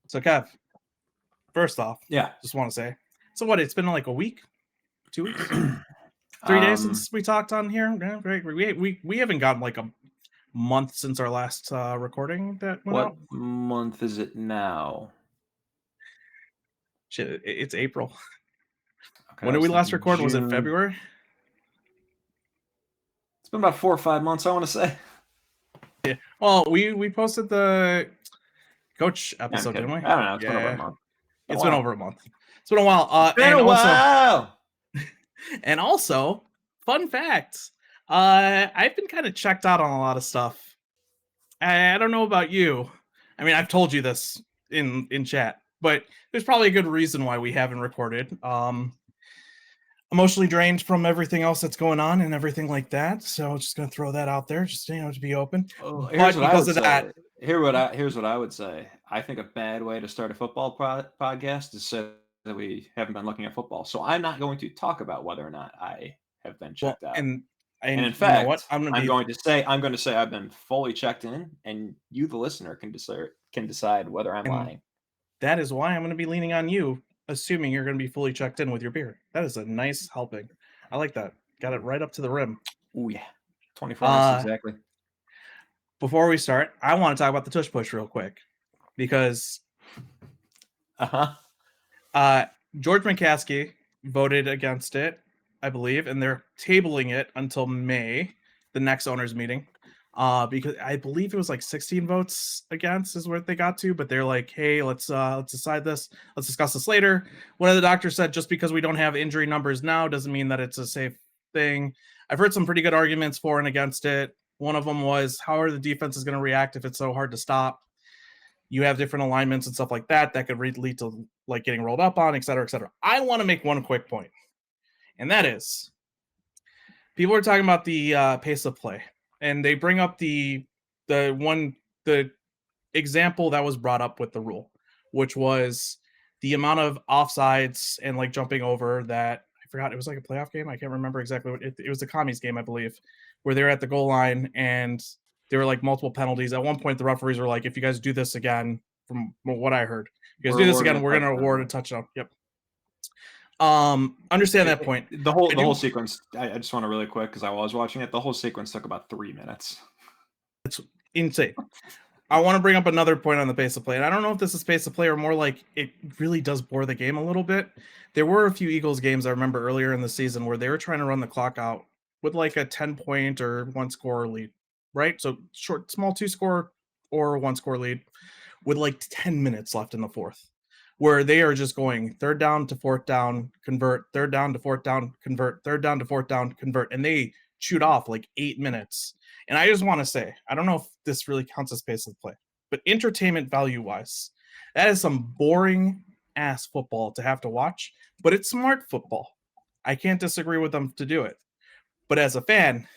So, Kev, first off, Yeah. just want to say, so what? It's been like a week, 2 weeks, 3 days since we talked on here. Yeah, right. We haven't gotten like a month since our last recording that went What out. month is it now? Shit, it's April. Okay, When I did was we last thinking record? Was it June. February? It's been about 4 or 5 months, I want to say. Yeah. Well, we posted the coach Yeah, I'm episode, didn't kidding. we? I don't know. It's been over a Yeah, month. Been a it's been while. over a month. It's been a while. Been a while. And also, fun fact. I've been kind of checked out on a lot of stuff. I don't know about you. I mean, I've told you this in chat, but there's probably a good reason why we haven't recorded. Emotionally drained from everything else that's going on and everything like that. So just gonna throw that out there, just to be open. Oh, here's But what I because would of say. that, Here's what I would say. I think a bad way to start a football podcast is say that we haven't been looking at football. So I'm not going to talk about whether or not I have been well, checked out. and And in you know what? fact, I'm going to say I've been fully checked in, and you, the listener, can decide whether I'm and lying. that is why I'm going to be leaning on you, assuming you're going to be fully checked in with your beer. That is a nice helping. I like that. Got it right up to the rim. Oh yeah, 24 ounces Uh, exactly. Before we start, I want to talk about the tush push real quick because Uh-huh. George McCaskey voted against it, I believe, and they're tabling it until May, the next owners meeting. Because I believe it was like 16 votes against is where they got to, but they're like, hey, let's decide this. Let's discuss this later. One of the doctors said just because we don't have injury numbers now doesn't mean that it's a safe thing. I've heard some pretty good arguments for and against it. One of them was how are the defenses going to react if it's so hard to stop? You have different alignments and stuff like that that could lead to like getting rolled up on, et cetera, et cetera. I want to make one quick point, and that is people are talking about the pace of play, and they bring up the example that was brought up with the rule, which was the amount of offsides and like jumping over that I forgot it was like a playoff game. I can't remember exactly what it was a commies game, I believe, where they're at the goal line and there were like multiple penalties. At one point, the referees were like, if you guys do this again, from what I heard, if you guys do this again, we're gonna award a touchdown. Yep. Understand that point. The whole sequence. I just want to really quick because I was watching it. The whole sequence took about 3 minutes. It's insane. I want to bring up another point on the pace of play, and I don't know if this is pace of play or more like it really does bore the game a little bit. There were a few Eagles games I remember earlier in the season where they were trying to run the clock out with like a 10-point or one score lead, right? So short, small 2-score or 1-score lead with like 10 minutes left in the fourth, where they are just going third down to fourth down, convert, third down to fourth down, convert, third down to fourth down, convert, and they shoot off like 8 minutes. And I just want to say, I don't know if this really counts as pace of play, but entertainment value wise, that is some boring ass football to have to watch, but it's smart football. I can't disagree with them to do it. But as a fan,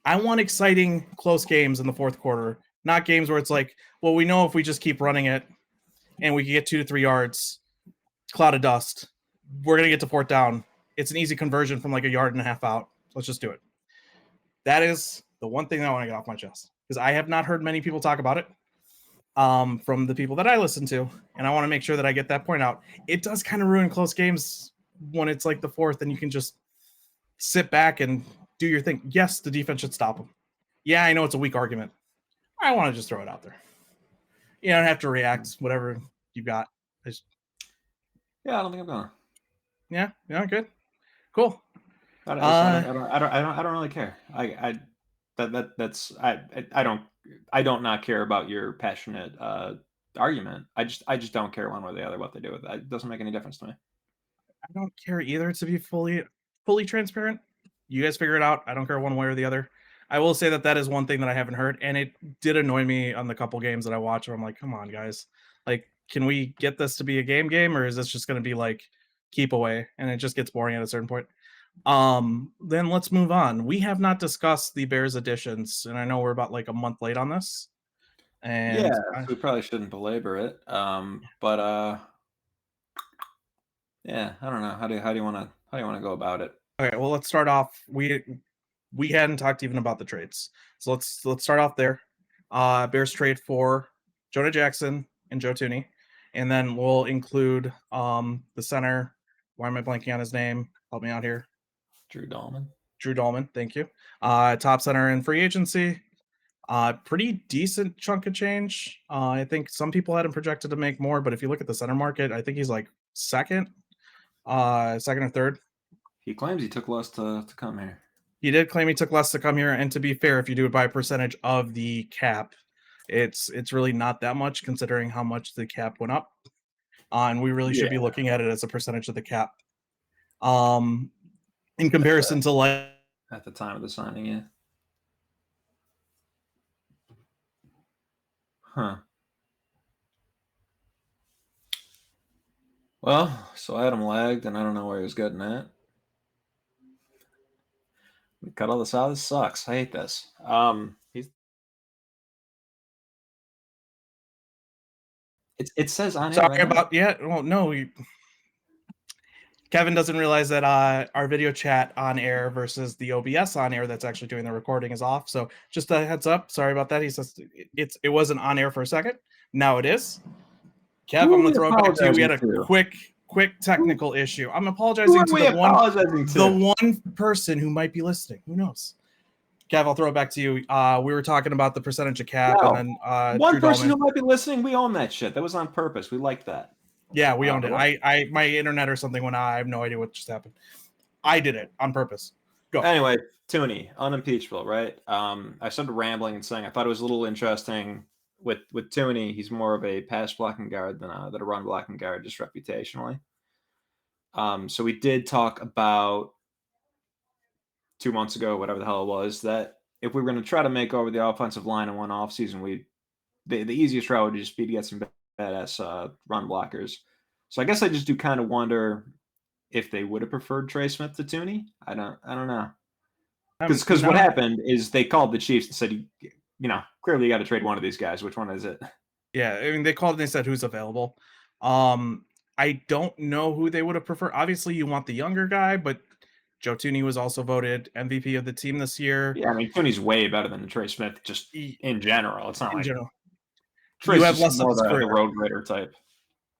I want exciting close games in the fourth quarter, not games where it's like, well, we know if we just keep running it and we can get 2 to 3 yards, cloud of dust, we're going to get to fourth down. It's an easy conversion from like a yard and a half out. Let's just do it. That is the one thing that I want to get off my chest because I have not heard many people talk about it from the people that I listen to, and I want to make sure that I get that point out. It does kind of ruin close games when it's like the fourth and you can just sit back and do your thing. Yes, the defense should stop them. Yeah, I know it's a weak argument. I want to just throw it out there. You don't have to react, whatever you got. Yeah, I don't think I'm gonna. Yeah, good, cool. I don't really care. I don't not care about your passionate argument. I just don't care one way or the other what they do with it. It doesn't make any difference to me. I don't care either, to be fully transparent. You guys figure it out. I don't care one way or the other. I will say that is one thing that I haven't heard, and it did annoy me on the couple games that I watched where I'm like, come on, guys. Like, can we get this to be a game, or is this just going to be like keep away? And it just gets boring at a certain point. Then let's move on. We have not discussed the Bears additions, and I know we're about like a month late on this. And Yeah, so we probably shouldn't belabor it. But yeah, I don't know. How do you want to go about it? okay, well, let's start off. We hadn't talked even about the trades, so let's start off there. Bears trade for Jonah Jackson and Joe Tooney, And then we'll include the center. Why am I blanking on his name? Help me out here. Drew Dahlman. Drew Dahlman, thank you. Top center in free agency. Pretty decent chunk of change. I think some people had him projected to make more, but if you look at the center market, I think he's like second or third. He claims he took less to come here. He did claim he took less to come here, and to be fair, if you do it by percentage of the cap, it's really not that much considering how much the cap went up. And we really should be looking at it as a percentage of the cap. In comparison to like at the time of the signing, yeah. Huh. Well, so Adam lagged, and I don't know where he was getting at. We cut all this out. This sucks. I hate this. It says on sorry air right about Well, no, Kevin doesn't realize that our video chat on air versus the OBS on air that's actually doing the recording is off. So just a heads up. Sorry about that. He says it wasn't on air for a second. Now it is. Kev, I'm going to throw it back to you. We had a quick technical issue. I'm apologizing to the one person who might be listening. Who knows? Kev, I'll throw it back to you. We were talking about the percentage of cap, and then one person who might be listening. We own that shit. That was on purpose. We like that. Yeah, we owned it. I my internet or something went out. I have no idea what just happened. I did it on purpose. Go. Anyway, Tooney, unimpeachable, right? I started rambling and saying I thought it was a little interesting with Tooney. He's more of a pass blocking guard than a run blocking guard, just reputationally. So we did talk about 2 months ago, whatever the hell it was, that if we were going to try to make over the offensive line in one offseason, the easiest route would just be to get some badass run blockers. So I guess I just do kind of wonder if they would have preferred Trey Smith to Tooney. I don't know. Because what happened is they called the Chiefs and said, clearly you got to trade one of these guys. Which one is it? Yeah, I mean, they called and they said who's available. I don't know who they would have preferred. Obviously, you want the younger guy, but Joe Tooney was also voted MVP of the team this year. Yeah, I mean, Tooney's way better than Trey Smith just in general. It's not in general. You have less of his career. The road grader type.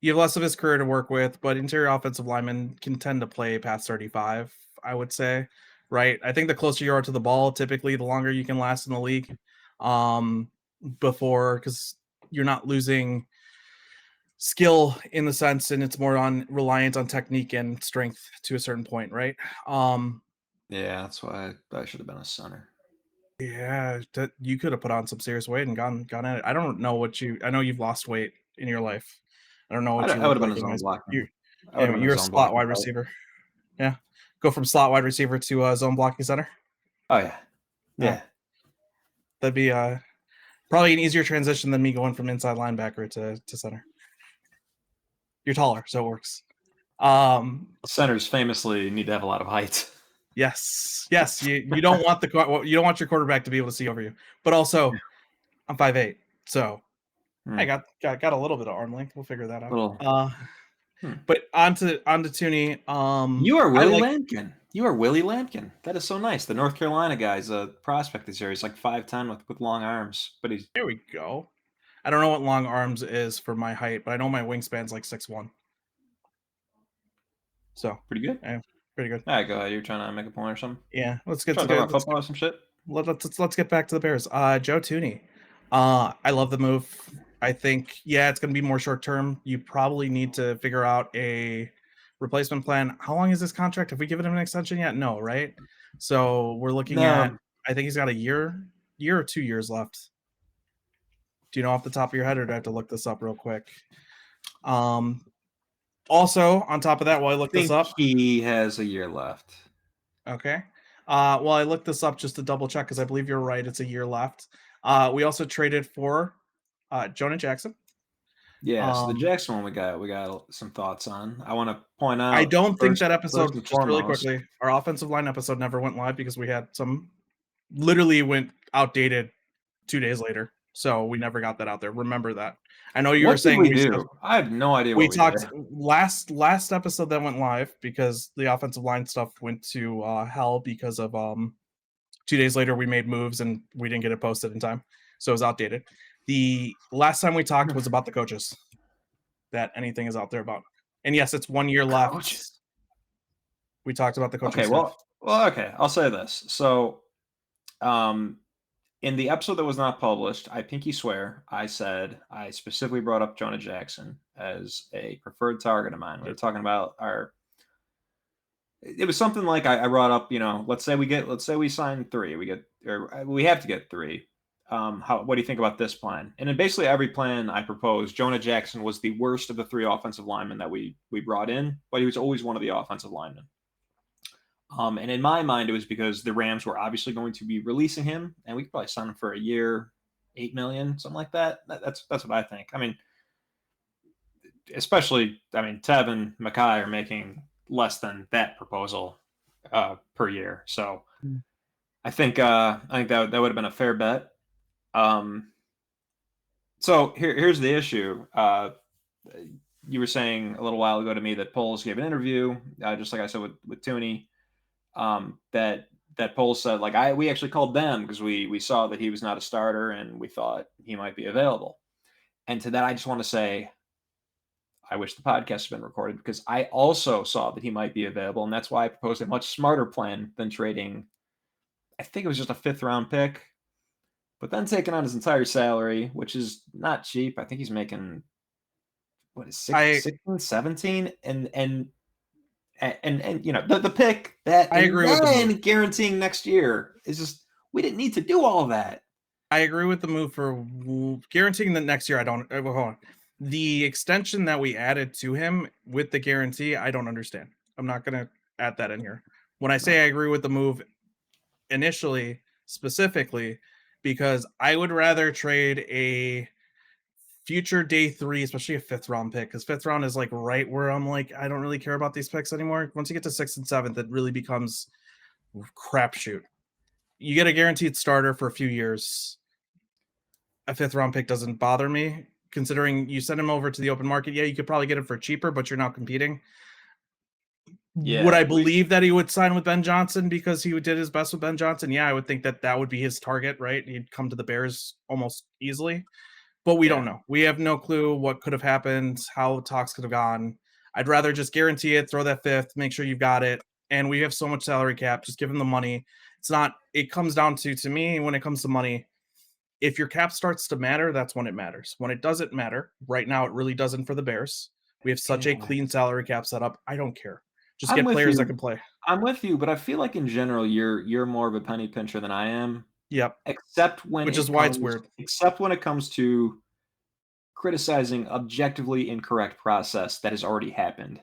You have less of his career to work with, but interior offensive linemen can tend to play past 35, I would say, right? I think the closer you are to the ball, typically the longer you can last in the league because you're not losing skill in the sense, and it's more reliant on technique and strength to a certain point, right? Yeah, that's why I should have been a center. Yeah, you could have put on some serious weight and gone at it. I don't know I know you've lost weight in your life. I don't know what I would have been a zone blocker. You're a slot wide receiver. Yeah. Go from slot wide receiver to a zone blocking center. Oh, yeah. Yeah. That'd be probably an easier transition than me going from inside linebacker to center. You're taller, so it works. Centers famously need to have a lot of height. Yes. You don't want your quarterback to be able to see over you. But also, I'm 5'8", so I got a little bit of arm length. We'll figure that out. But onto Tooney. You are Willie Lampkin. You are Willie Lampkin. That is so nice. The North Carolina guy's a prospect this year. He's like 5'10" with long arms. But there we go. I don't know what long arms is for my height, but I know my wingspan's like 6'1". So pretty good. Yeah, pretty good. All right, go ahead. You're trying to make a point or something? Yeah, let's get to football or some shit. Let's get back to the Bears. Joe Tooney. I love the move. I think, it's going to be more short term. You probably need to figure out a replacement plan. How long is this contract? Have we given him an extension yet? No, right? So we're looking at, I think he's got a year or 2 years left. Do you know off the top of your head, or do I have to look this up real quick? Also, on top of that, while I look this up, he has a year left. Okay. Well, I looked this up just to double check because I believe you're right. It's a year left. We also traded for Jonah Jackson. Yeah, so the Jackson one we got some thoughts on. I want to point out. I don't think that episode, just really quickly, our offensive line episode never went live because we had literally went outdated 2 days later. So we never got that out there. Remember that. I know you were saying we do. I have no idea what we talked did. last episode that went live because the offensive line stuff went to hell because of 2 days later we made moves and we didn't get it posted in time. So it was outdated. The last time we talked was about the coaches. that anything is out there about. And yes, it's 1 year Coach. left. We talked about the coaching Okay, staff. okay. I'll say this. So, um, in the episode that was not published, I pinky swear I said I specifically brought up Jonah Jackson as a preferred target of mine. We were talking about our. It was something like I brought up. Let's say we sign 3. We have to get 3. What do you think about this plan? And in basically every plan I proposed, Jonah Jackson was the worst of the 3 offensive linemen that we brought in, but he was always one of the offensive linemen. And in my mind, it was because the Rams were obviously going to be releasing him, and we could probably sign him for a year, $8 million, something like that. That's what I think. I mean, Tev and Mackay are making less than that proposal per year. So I think that would have been a fair bet. So here's the issue. You were saying a little while ago to me that Poles gave an interview, just like I said with Tooney. That Poles said, like, we actually called them because we saw that he was not a starter and we thought he might be available. And to that, I just want to say, I wish the podcast had been recorded because I also saw that he might be available, and that's why I proposed a much smarter plan than trading. I think it was just a 5th round pick, but then taking on his entire salary, which is not cheap. I think he's making what is 16, 17, and the pick that, I and agree with the then move. guaranteeing next year is just, we didn't need to do all of that. I agree with the move for guaranteeing that next year. I don't. Hold on. The extension that we added to him with the guarantee, I don't understand. I'm not going to add that in here. When I say I agree with the move initially, specifically, because I would rather trade a future day 3, especially a 5th round pick, because 5th round is like right where I'm like, I don't really care about these picks anymore. Once you get to 6th and 7th, it really becomes crapshoot. You get a guaranteed starter for a few years. A 5th round pick doesn't bother me, considering you send him over to the open market. Yeah, you could probably get him for cheaper, but you're now competing. Would I believe that he would sign with Ben Johnson because he did his best with Ben Johnson? Yeah, I would think that would be his target, right? He'd come to the Bears almost easily, but we don't know. We have no clue what could have happened, how talks could have gone. I'd rather just guarantee it, throw that 5th, make sure you've got it. And we have so much salary cap, just give him the money. It comes down to me, when it comes to money, if your cap starts to matter, that's when it matters. When it doesn't matter, right now it really doesn't for the Bears. We have such a clean salary cap set up. I don't care. Just get players that can play. I'm with you, but I feel like in general you're more of a penny pincher than I am. Yep. Except when Which is why it's weird. Except when it comes to criticizing objectively incorrect process that has already happened.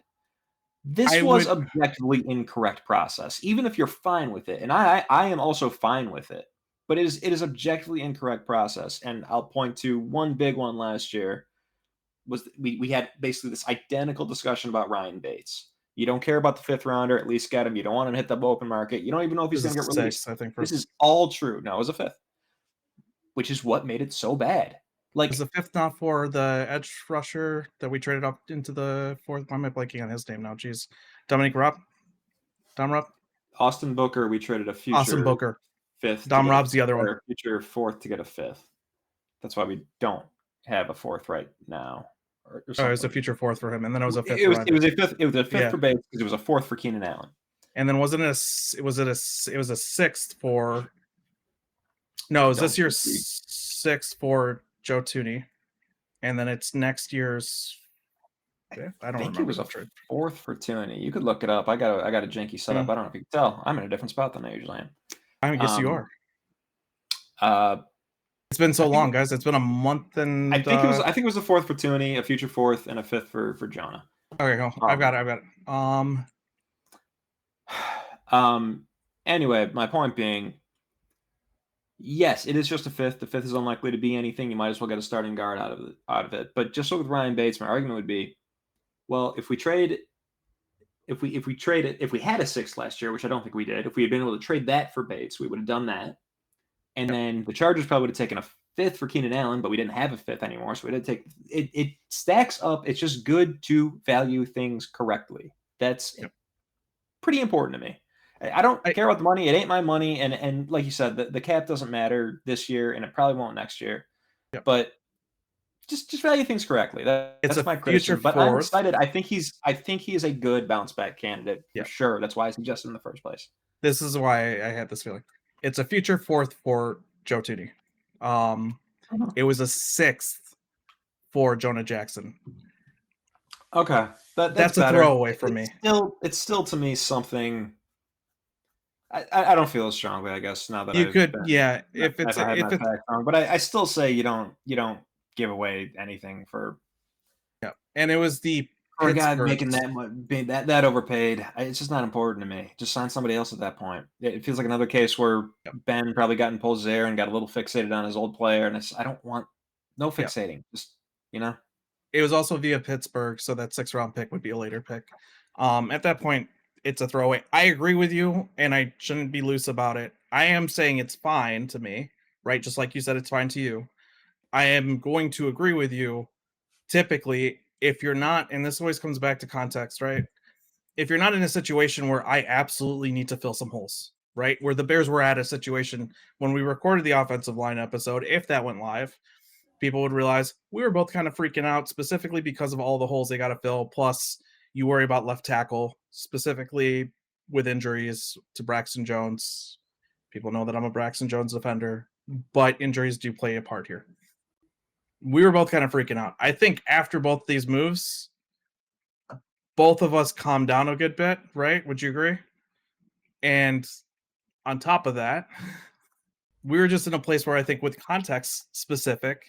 This was objectively incorrect process, even if you're fine with it. And I am also fine with it. But it is objectively incorrect process. And I'll point to one big one last year. Was we had basically this identical discussion about Ryan Bates. You don't care about the 5th rounder, at least get him. You don't want him to hit the open market. You don't even know if he's going to get released. I think this is all true. No, it was a 5th, which is what made it so bad. Like, is the 5th not for the edge rusher that we traded up into the 4th? Why am I blanking on his name now? Jeez, Dominic Rupp, Dom Rupp, Austin Booker. We traded a future Austin Booker. 5th. Dom Rupp's the other one. Future 4th to get a 5th. That's why we don't have a 4th right now. It was a future 4th for him, and then it was a 5th. It was a 5th. It was a 5th for Bates because it was a 4th for Keenan Allen. And then wasn't it? It was a 6th for. No, it was this year's 6th for Joe Tooney, and then it's next year's 5th. I don't think it was a 4th for Tooney. You could look it up. I got a janky setup. I don't know if you can tell. I'm in a different spot than I usually am. I guess you are. It's been so long, guys. It's been a month, and I think it was a 4th for Tooney, a future 4th, and a 5th for Jonah. Okay, cool. I've got it. Anyway, my point being, yes, it is just a 5th. The 5th is unlikely to be anything. You might as well get a starting guard out of it. But just so with Ryan Bates, my argument would be, well, if we had a 6th last year, which I don't think we did, if we had been able to trade that for Bates, we would have done that. And then the Chargers probably would have taken a 5th for Keenan Allen, but we didn't have a 5th anymore, so we had to take it. It stacks up. It's just good to value things correctly. That's pretty important to me. I don't care about the money. It ain't my money. And like you said, the cap doesn't matter this year, and it probably won't next year. Yep. But just value things correctly. It's That's a my future criticism. But I'm fourth. excited. I think he is a good bounce back candidate for Yeah, sure. That's why I suggested in the first place. this is why I had this feeling. It's a future fourth for Joe Tooney. Um, Mhm. it was a sixth for Jonah Jackson. Okay, that's That's a better. throwaway for me. It's still to me something. I don't feel as strongly, I guess, now that You I've could, been yeah, if I had my facts wrong. But I still say you don't give away anything yeah, and it was the for a guy Pittsburgh. making that much, being that overpaid. It's just not important to me. Just sign somebody else at that point. It feels like another case where Yep, Ben probably got in Poles' ear and got a little fixated on his old player, and I don't want no yep. fixating. Just you know, It was also via Pittsburgh, so that 6th round pick would be a later pick. At that point, it's a throwaway. I agree with you, and I shouldn't be loose about it. I am saying it's fine to me, right? Just like you said, it's fine to you. I am going to agree with you. Typically, if you're not, and this always comes back to context, right? If you're not in a situation where I absolutely need to fill some holes, right? Where the Bears were at a situation when we recorded the offensive line episode, if that went live, people would realize we were both kind of freaking out specifically because of all the holes they got to fill. Plus, you worry about left tackle, specifically with injuries to Braxton Jones. People know that I'm a Braxton Jones defender, but injuries do play a part here. We were both kind of freaking out. I think after both these moves, both of us calmed down a good bit, right? Would you agree? And on top of that, we were just in a place where I think with context specific,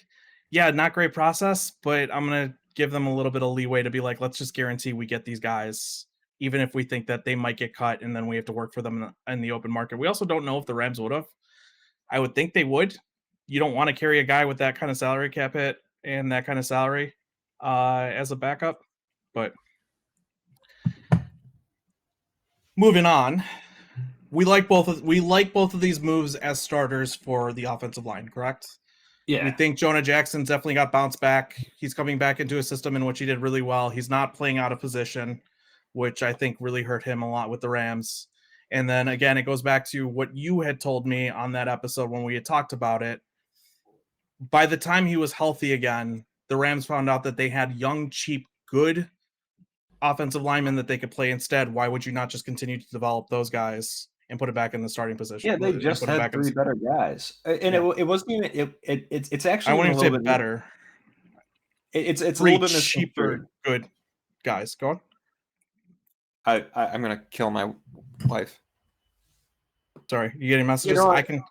yeah, not great process, but I'm gonna give them a little bit of leeway to be like, let's just guarantee we get these guys, even if we think that they might get cut and then we have to work for them in the open market. We also don't know if the Rams would have. I would think they would. You don't want to carry a guy with that kind of salary cap hit and that kind of salary as a backup. But moving on, we like both of these moves as starters for the offensive line, correct? We yeah. think Jonah Jackson's definitely got bounced back. He's coming back into a system in which he did really well. He's not playing out of position, which I think really hurt him a lot with the Rams. And then again, it goes back to what you had told me on that episode when we had talked about it. By the time he was healthy again, the Rams found out that they had young, cheap, good offensive linemen that they could play instead. Why would you not just continue to develop those guys and put it back in the starting position Yeah, they and just put it had back in? 3 better guys, and Yeah, it wasn't even it's I actually even wouldn't a even little say bit better. it's a Three little bit cheaper, misconstrued. good guys. Go on. I'm gonna kill my wife. Sorry, you getting You messages? know I what? can.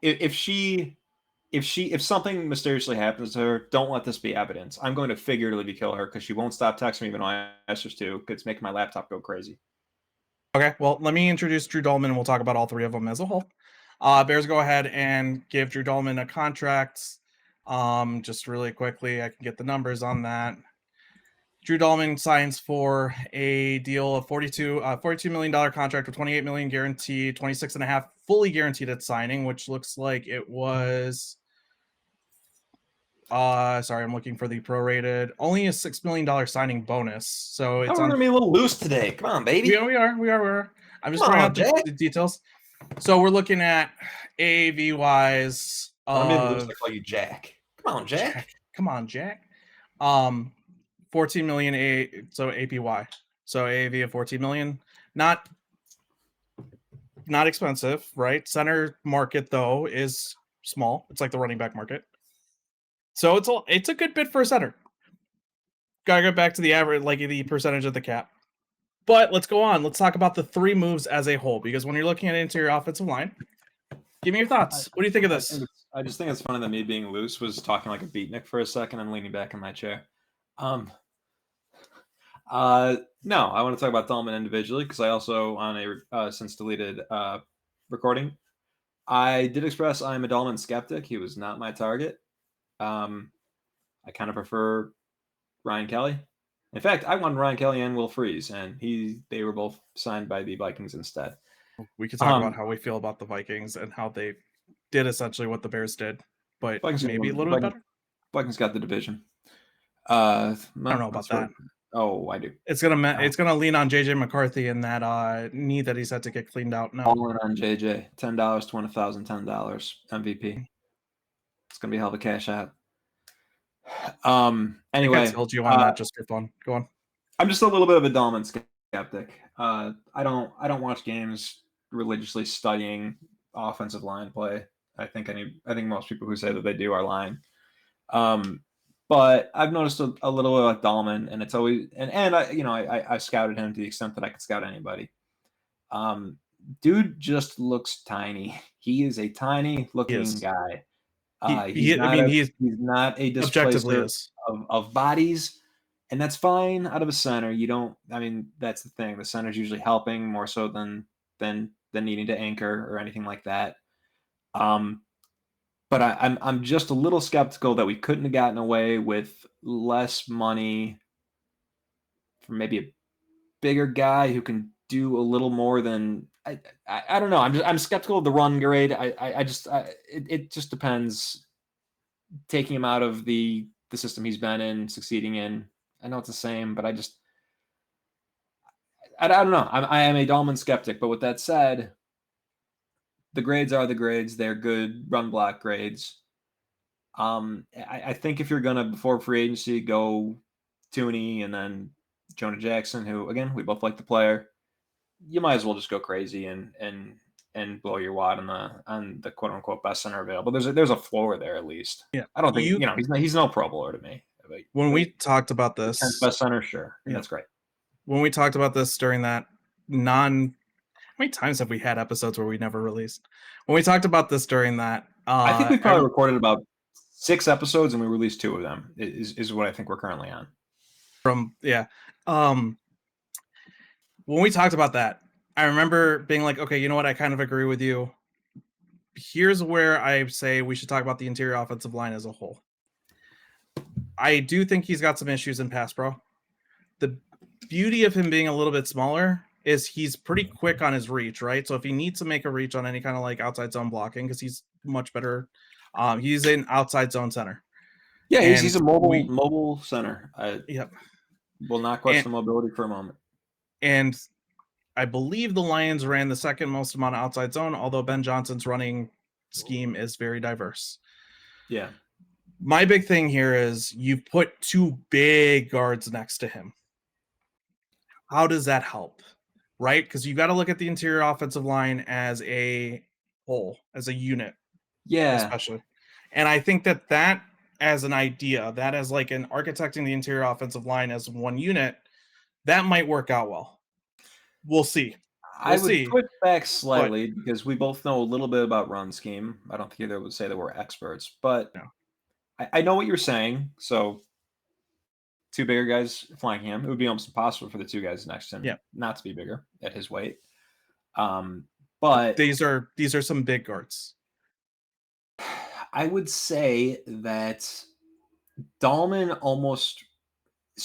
If she if something mysteriously happens to her, don't let this be evidence. I'm going to figuratively kill her because she won't stop texting me even though I asked her to. It's making my laptop go crazy. Okay, well, let me introduce Drew Dolman, and we'll talk about all three of them as a whole. Bears go ahead and give Drew Dolman a contract. Just really quickly, I can get the numbers on that. Drew Dolman signs for a deal of $42 million contract with $28 million guaranteed, 26 and a half fully guaranteed at signing, which looks like it was. Sorry, I'm looking for the prorated. Only a $6 million signing bonus, so Oh, it's we're on. gonna be a little loose today. Come on, baby. We are. I'm just Come throwing on, out Jack. the details. So we're looking at AV wise When I'm being loose, of I call you Jack. Come on, Jack. Jack. Come on, Jack. Um, 14 million so APY. So AAV of 14 million. Not expensive, right? Center market though is small. It's like the running back market. So it's a good bid for a center. Gotta get back to the average, like the percentage of the cap. But let's go on. Let's talk about the three moves as a whole, because when you're looking at interior offensive line, give me your I, thoughts. What do you think of this? I just think it's funny that me being loose was talking like a beatnik for a second. I'm leaning back in my chair. Um, no, I want to talk about Thelman individually because I also on a since deleted recording. I did express I'm a Dahlman skeptic. He was not my target. I kind of prefer Ryan Kelly. In fact, I wanted Ryan Kelly and Will Freeze, and they were both signed by the Vikings instead. We could talk about Um, how we feel about the Vikings and how they did essentially what the Bears did, but Vikings, maybe a little bit better. Vikings got the division. I don't know about That's right. that. Oh, I do. It's gonna lean on JJ McCarthy and that knee that he's had to get cleaned out. No, All in on JJ. $10 to win $1,010. MVP. It's gonna be a hell of a cash out. I think I Anyway, told you on that just for fun. Go on. I'm just a little bit of a Dahlman skeptic. I don't watch games religiously studying offensive line play. I think most people who say that they do are lying. Um, but I've noticed a little bit like Dahlman, and it's always and I scouted him to the extent that I could scout anybody. Um, Dude just looks tiny. He is a tiny He looking is. guy. He I mean, he's He's not a objectively displacer is. of bodies, and that's fine out of a center. You don't. I mean, that's the thing. The center's usually helping more so than needing to anchor or anything like that. Um, but I'm just a little skeptical that we couldn't have gotten away with less money for maybe a bigger guy who can do a little more than I don't know. I'm skeptical of the run grade. It just depends. Taking him out of the system he's been in, succeeding in. I know it's the same, but I don't know. I am a Dahlman skeptic. But with that said, the grades are the grades. They're good run block grades. I think if you're gonna before free agency go Tooney and then Jonah Jackson, who again we both like the player, you might as well just go crazy and blow your wad on the quote unquote best center available. There's a floor there at least. Yeah. I don't think he's no Pro Bowler to me. When But we talked about the 10th this, best center, sure, and yeah. that's great. When we talked about this during that non how many times have we had episodes where we never released? When we talked about this during that, I think we probably recorded about 6 episodes and we released 2 of them. Is what I think we're currently on. yeah. Um when we talked about that, I remember being like, okay, you know what? I kind of agree with you. Here's where I say we should talk about the interior offensive line as a whole. I do think he's got some issues in pass pro. The beauty of him being a little bit smaller is he's pretty quick on his reach, right? So if he needs to make a reach on any kind of like outside zone blocking, because he's much better, he's an outside zone center. Yeah, he's And a mobile center. I yep. will not question the mobility for a moment. And I believe the Lions ran the second most amount of outside zone, although Ben Johnson's running scheme is very diverse. Yeah. My big thing here is you've put 2 big guards next to him. How does that help? Right? Because you got to look at the interior offensive line as a whole, as a unit, Yeah. especially. And I think that as an idea, that as like an architecting the interior offensive line as one unit, that might work out well. We'll see. I We'll would see. push back But slightly because we both know a little bit about run scheme. I don't think either would say that we're experts, but no. I know what you're saying. So 2 bigger guys flanking him. It would be almost impossible for the 2 guys next to him not to be bigger at his weight. But these are some big guards. I would say that Dahlman almost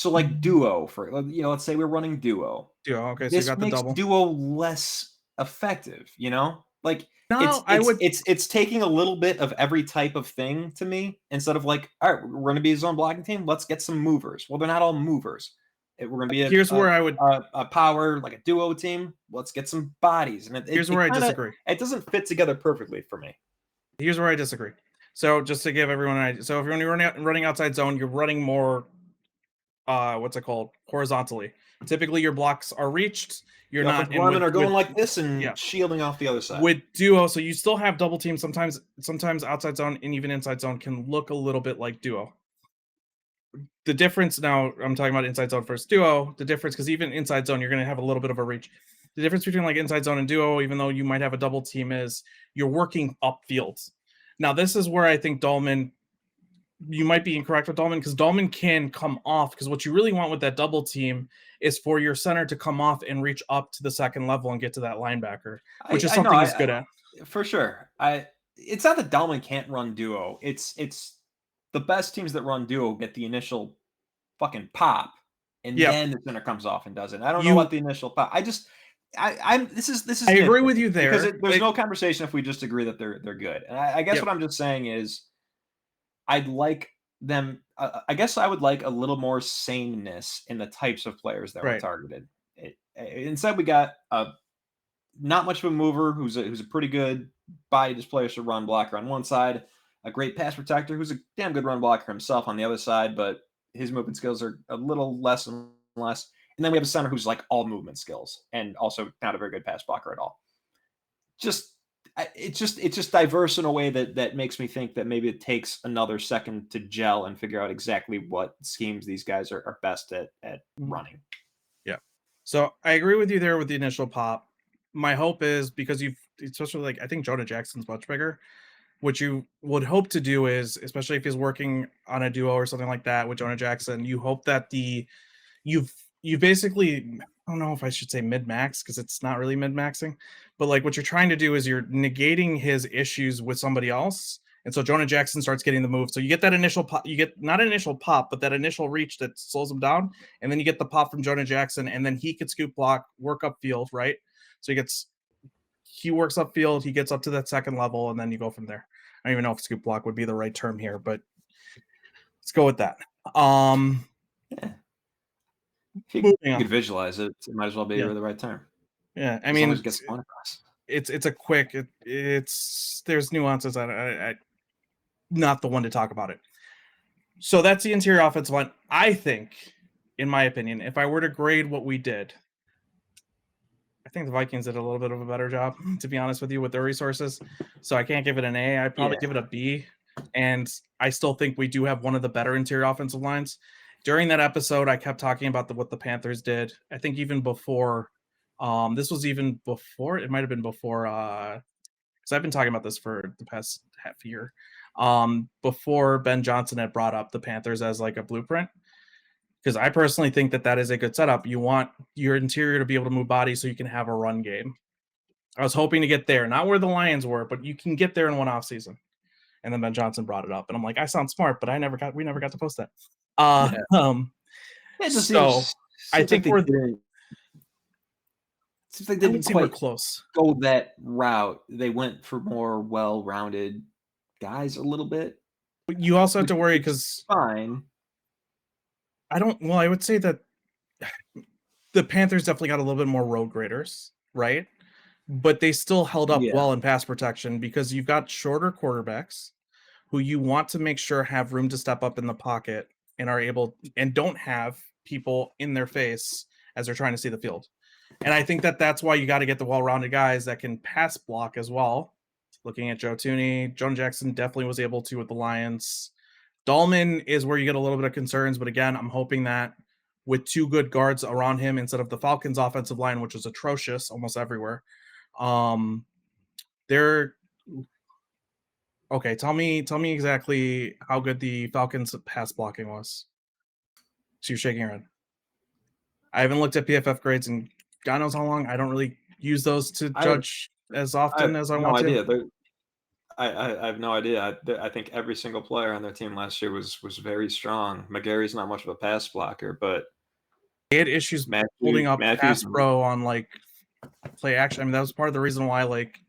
like duo for let's say we're running duo. Okay, so you This got the makes double. duo less effective, Like No, it's taking a little bit of every type of thing to me instead of like, all right, we're gonna be a zone blocking team. Let's get some movers. Well, they're not all movers. We're gonna be here's where I would a power like a duo team. Let's get some bodies, and here's where I disagree. It doesn't fit together perfectly for me. Here's where I disagree. So just to give everyone an idea, so if you're running outside zone, you're running more what's it called, horizontally. Typically your blocks are reached. You're The not offensive linemen are going like this yeah. and shielding off the other side. With duo, so you still have double teams. Sometimes outside zone and even inside zone can look a little bit like duo. The difference now, I'm talking about inside zone versus duo. The difference, because even inside zone, you're going to have a little bit of a reach. The difference between like inside zone and duo, even though you might have a double team, is you're working upfield. Now, this is where I think Dahlman, you might be incorrect with Dahlman, because Dahlman can come off, because what you really want with that double team is for your center to come off and reach up to the second level and get to that linebacker, which is something he's good at. For sure. It's not that Dahlman can't run duo. It's the best teams that run duo get the initial fucking pop, and then the center comes off and does it. I don't know what the initial pop. This is. I agree with you there because there's no conversation if we just agree that they're good. And I guess what I'm just saying is, I'd like them. I guess I would like a little more sameness in the types of players that were targeted. Instead, we got not much of a mover who's a pretty good body displacer run blocker on one side, a great pass protector who's a damn good run blocker himself on the other side, but his movement skills are a little less and less. And then we have a center who's like all movement skills and also not a very good pass blocker at all. Just it's just diverse in a way that makes me think that maybe it takes another second to gel and figure out exactly what schemes these guys are best at running. Yeah. So I agree with you there with the initial pop. My hope is because you've, especially like, I think Jonah Jackson's much bigger. What you would hope to do is, especially if he's working on a duo or something like that with Jonah Jackson, you hope that you've you basically, I don't know if I should say mid max because it's not really mid maxing, but like what you're trying to do is you're negating his issues with somebody else. And so Jonah Jackson starts getting the move. So you get that initial pop, you get not an initial pop, but that initial reach that slows him down. And then you get the pop from Jonah Jackson, and then he could scoop block, work upfield, right? So he works upfield, he gets up to that second level, and then you go from there. I don't even know if scoop block would be the right term here, but let's go with that. Yeah. If you Moving could on. visualize it, it might as well be Yeah. the right term. Yeah. I As long as mean, it gets the point across. it's a quick, there's nuances. I not the one to talk about it. So that's the interior offensive line. I think, in my opinion, if I were to grade what we did, I think the Vikings did a little bit of a better job, to be honest with you, with their resources. So I can't give it an A. I'd probably give it a B. And I still think we do have one of the better interior offensive lines. During that episode, I kept talking about what the Panthers did. I think even before, this was even before, it might have been before, because I've been talking about this for the past half year. Before Ben Johnson had brought up the Panthers as like a blueprint, because I personally think that is a good setup. You want your interior to be able to move bodies so you can have a run game. I was hoping to get there, not where the Lions were, but you can get there in one off season. And then Ben Johnson brought it up, and I'm like, I sound smart, but we never got to post that. Yeah. It just So I seems like think they didn't. Seems like they I would didn't say we're quite close. go that route. They went for more well-rounded guys a little bit, But you also have to worry which is because fine. I would say that the Panthers definitely got a little bit more road graders, right? But they still held up Yeah. well in pass protection because you've got shorter quarterbacks who you want to make sure have room to step up in the pocket and are able and don't have people in their face as they're trying to see the field. And I think that's why you got to get the well-rounded guys that can pass block as well. Looking at Joe Tooney, Jonah Jackson definitely was able to with the Lions. Dahlman is where you get a little bit of concerns, but again, I'm hoping that with two good guards around him instead of the Falcons' offensive line, which is atrocious almost everywhere. They're okay. Tell me exactly how good the Falcons' pass blocking was. So you're shaking your head. I haven't looked at PFF grades in God knows how long. I don't really use those to I have judge as I have often as I no want to. idea. I have no idea. I think every single player on their team last year was very strong. McGarry's not much of a pass blocker, but They had issues holding up Matthews pass pro on like play action. I mean, that was part of the reason why, like,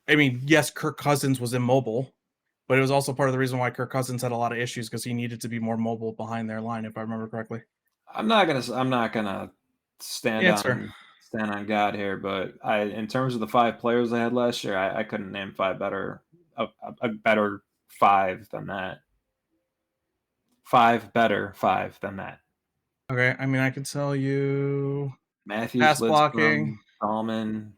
I mean, yes, Kirk Cousins was immobile, but it was also part of the reason why Kirk Cousins had a lot of issues because he needed to be more mobile behind their line, if I remember correctly. I'm not gonna stand Yeah, it's fair. on stand on God here, but in terms of the 5 players they had last year, I couldn't name a better five than that. 5 better 5 than that. Okay, I mean, I can tell you Matthews, pass blocking. Lidstrom, Tallman,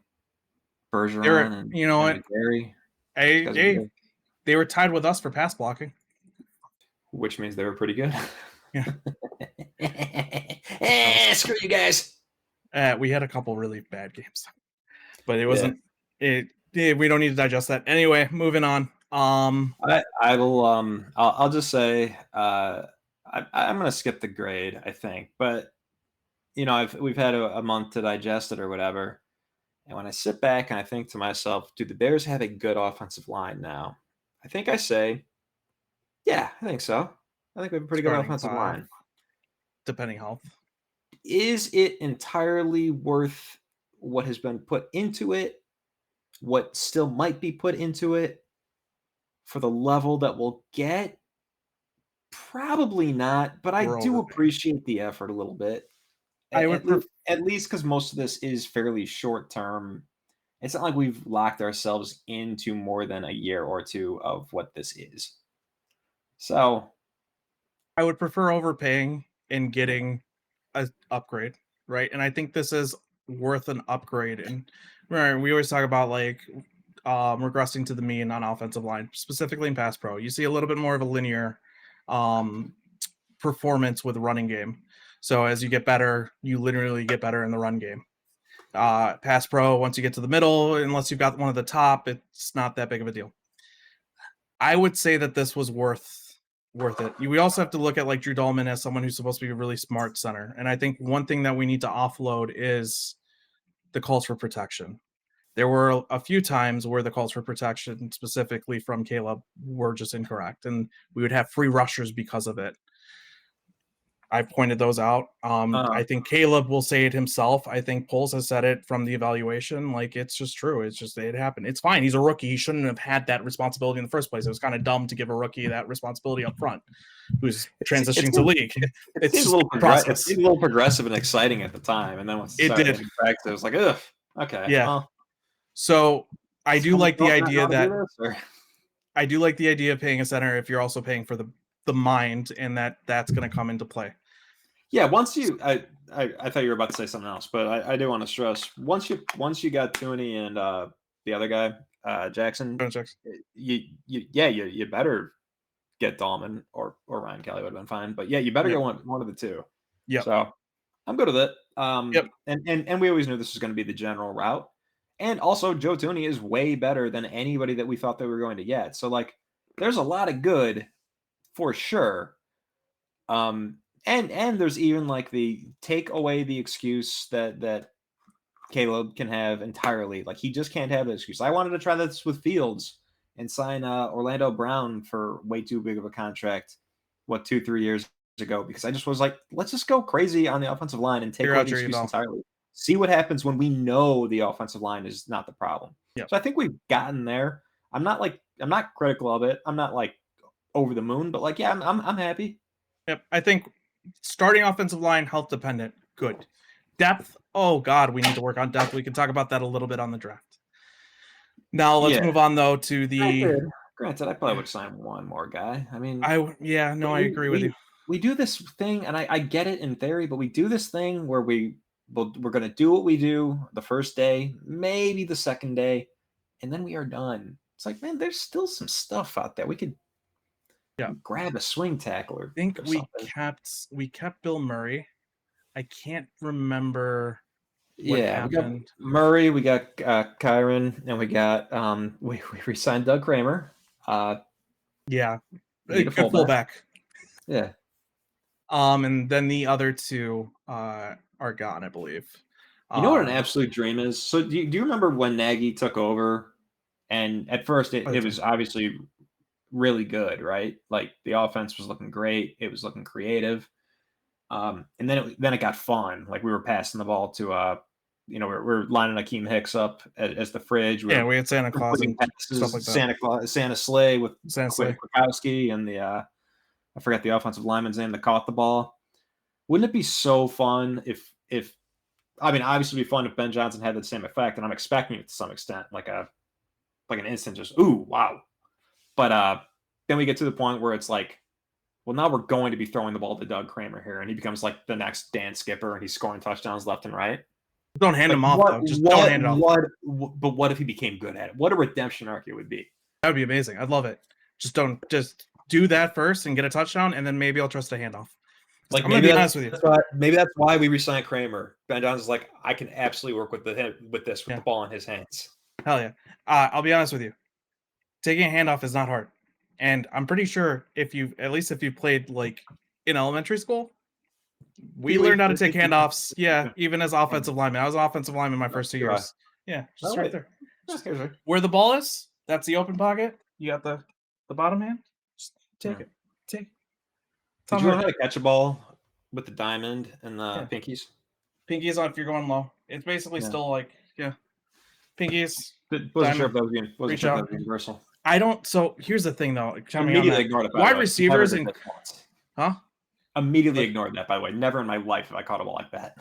They were, Bergeron, you know and what? McGarry. These I, guys are they good, they were tied with us for pass blocking. which means they were pretty good. Yeah. So, Screw you guys. we had a couple really bad games, but it Yeah. wasn't. We don't need to digest that. Anyway, moving on. I will I'll just say I'm gonna skip the grade, I think. But we've had a month to digest it or whatever. And when I sit back and I think to myself, do the Bears have a good offensive line now? I think I say, yeah, I think so. I think we have a pretty good Starting offensive five, line. depending health. Is it entirely worth what has been put into it? What still might be put into it for the level that we'll get? Probably not, but I We're do overpaying. appreciate the effort a little bit. I At would least prefer. at least because most of this is fairly short term. it's not like we've locked ourselves into more than a year or two of what this is. So I would prefer overpaying and getting a upgrade, right? And I think this is worth an upgrade. And right, we always talk about like regressing to the mean on offensive line, specifically in pass pro. You see a little bit more of a linear um, performance with running game. So as you get better, you literally get better in the run game. Pass pro, once you get to the middle, unless you've got one at the top, it's not that big of a deal. I would say that this was worth it. We also have to look at like Drew Dahlman as someone who's supposed to be a really smart center. And I think one thing that we need to offload is the calls for protection. There were a few times where the calls for protection, specifically from Caleb, were just incorrect, and we would have free rushers because of it. I pointed those out. I think Caleb will say it himself. I think Poles has said it from the evaluation. Like, it's just true. It's just, it happened. It's fine. He's a rookie. He shouldn't have had that responsibility in the first place. It was kind of dumb to give a rookie that responsibility up front who's transitioning to league. It seems a little progressive and exciting at the time. And then once it did practice, it was like, ugh, okay. Yeah. Well, so I do like the idea that I do like the idea of paying a center if you're also paying for the mind, and that's going to come into play. Yeah, once you, I thought you were about to say something else, but I do want to stress once you got Tooney and the other guy Jackson, you better get Dahlman or Ryan Kelly would have been fine, but yeah, you better go one of the two. Yeah. So I'm good with it. And we always knew this was going to be the general route, and also Joe Tooney is way better than anybody that we thought they were going to get. So like, there's a lot of good for sure. And there's even like the take away the excuse that Caleb can have entirely. Like, he just can't have the excuse. I wanted to try this with Fields and sign Orlando Brown for way too big of a contract, 2-3 years ago, because I just was like, let's just go crazy on the offensive line and take away the excuse entirely. See what happens when we know the offensive line is not the problem. Yep. So I think we've gotten there. I'm not critical of it. I'm not like over the moon, but like, yeah, I'm happy. Yep. I think starting offensive line, health dependent, good. Depth, oh God, we need to work on depth. We can talk about that a little bit on the draft. Now let's move on though to the. Granted, I probably would sign one more guy. I mean, I agree with you. We do this thing, and I get it in theory, but we do this thing where we're going to do what we do the first day, maybe the second day, and then we are done. It's like, man, there's still some stuff out there. We could grab a swing tackler. I think we kept Bill Murray. I can't remember what happened. We got Murray, we got Kyron, and we got we re-signed Doug Kramer. A fullback. Yeah. And then the other two are gone, I believe. You know what an absolute dream is? So do you remember when Nagy took over? And at first it was obviously really good, right? Like, the offense was looking great. It was looking creative. And then it got fun. Like, we were passing the ball to we're lining Akeem Hicks up as the fridge. We had Santa Claus and stuff like that. Santa Sleigh with Kwiatkowski and the I forgot the offensive lineman's name that caught the ball. Wouldn't it be so fun if I mean, obviously it'd be fun if Ben Johnson had the same effect, and I'm expecting it to some extent, like an instant just, ooh, wow. But then we get to the point where it's like, well, now we're going to be throwing the ball to Doug Kramer here, and he becomes like the next Dan Skipper, and he's scoring touchdowns left and right. Don't hand him off, though. Just don't hand it off. But what if he became good at it? What a redemption arc it would be. That would be amazing. I'd love it. Just do that first and get a touchdown, and then maybe I'll trust a handoff. Like, I'm gonna be honest with you. Maybe that's why we re-signed Kramer. Ben Johnson's like, I can absolutely work with the ball in his hands. Hell yeah. I'll be honest with you. Taking a handoff is not hard. And I'm pretty sure if you played like in elementary school, we learned how to take handoffs. Yeah, even as offensive lineman. I was offensive lineman my first 2 years. Yeah, just right there. Just where the ball is, that's the open pocket. You got the bottom hand. Just take it. Take it. Did you know how to catch a ball with the diamond and the pinkies? Pinkies on if you're going low. It's basically still like, pinkies. Wasn't sure if that was universal. I don't. So here's the thing, though. Immediately ignored it. Wide receivers and Immediately ignored that. By the way, never in my life have I caught a ball like that.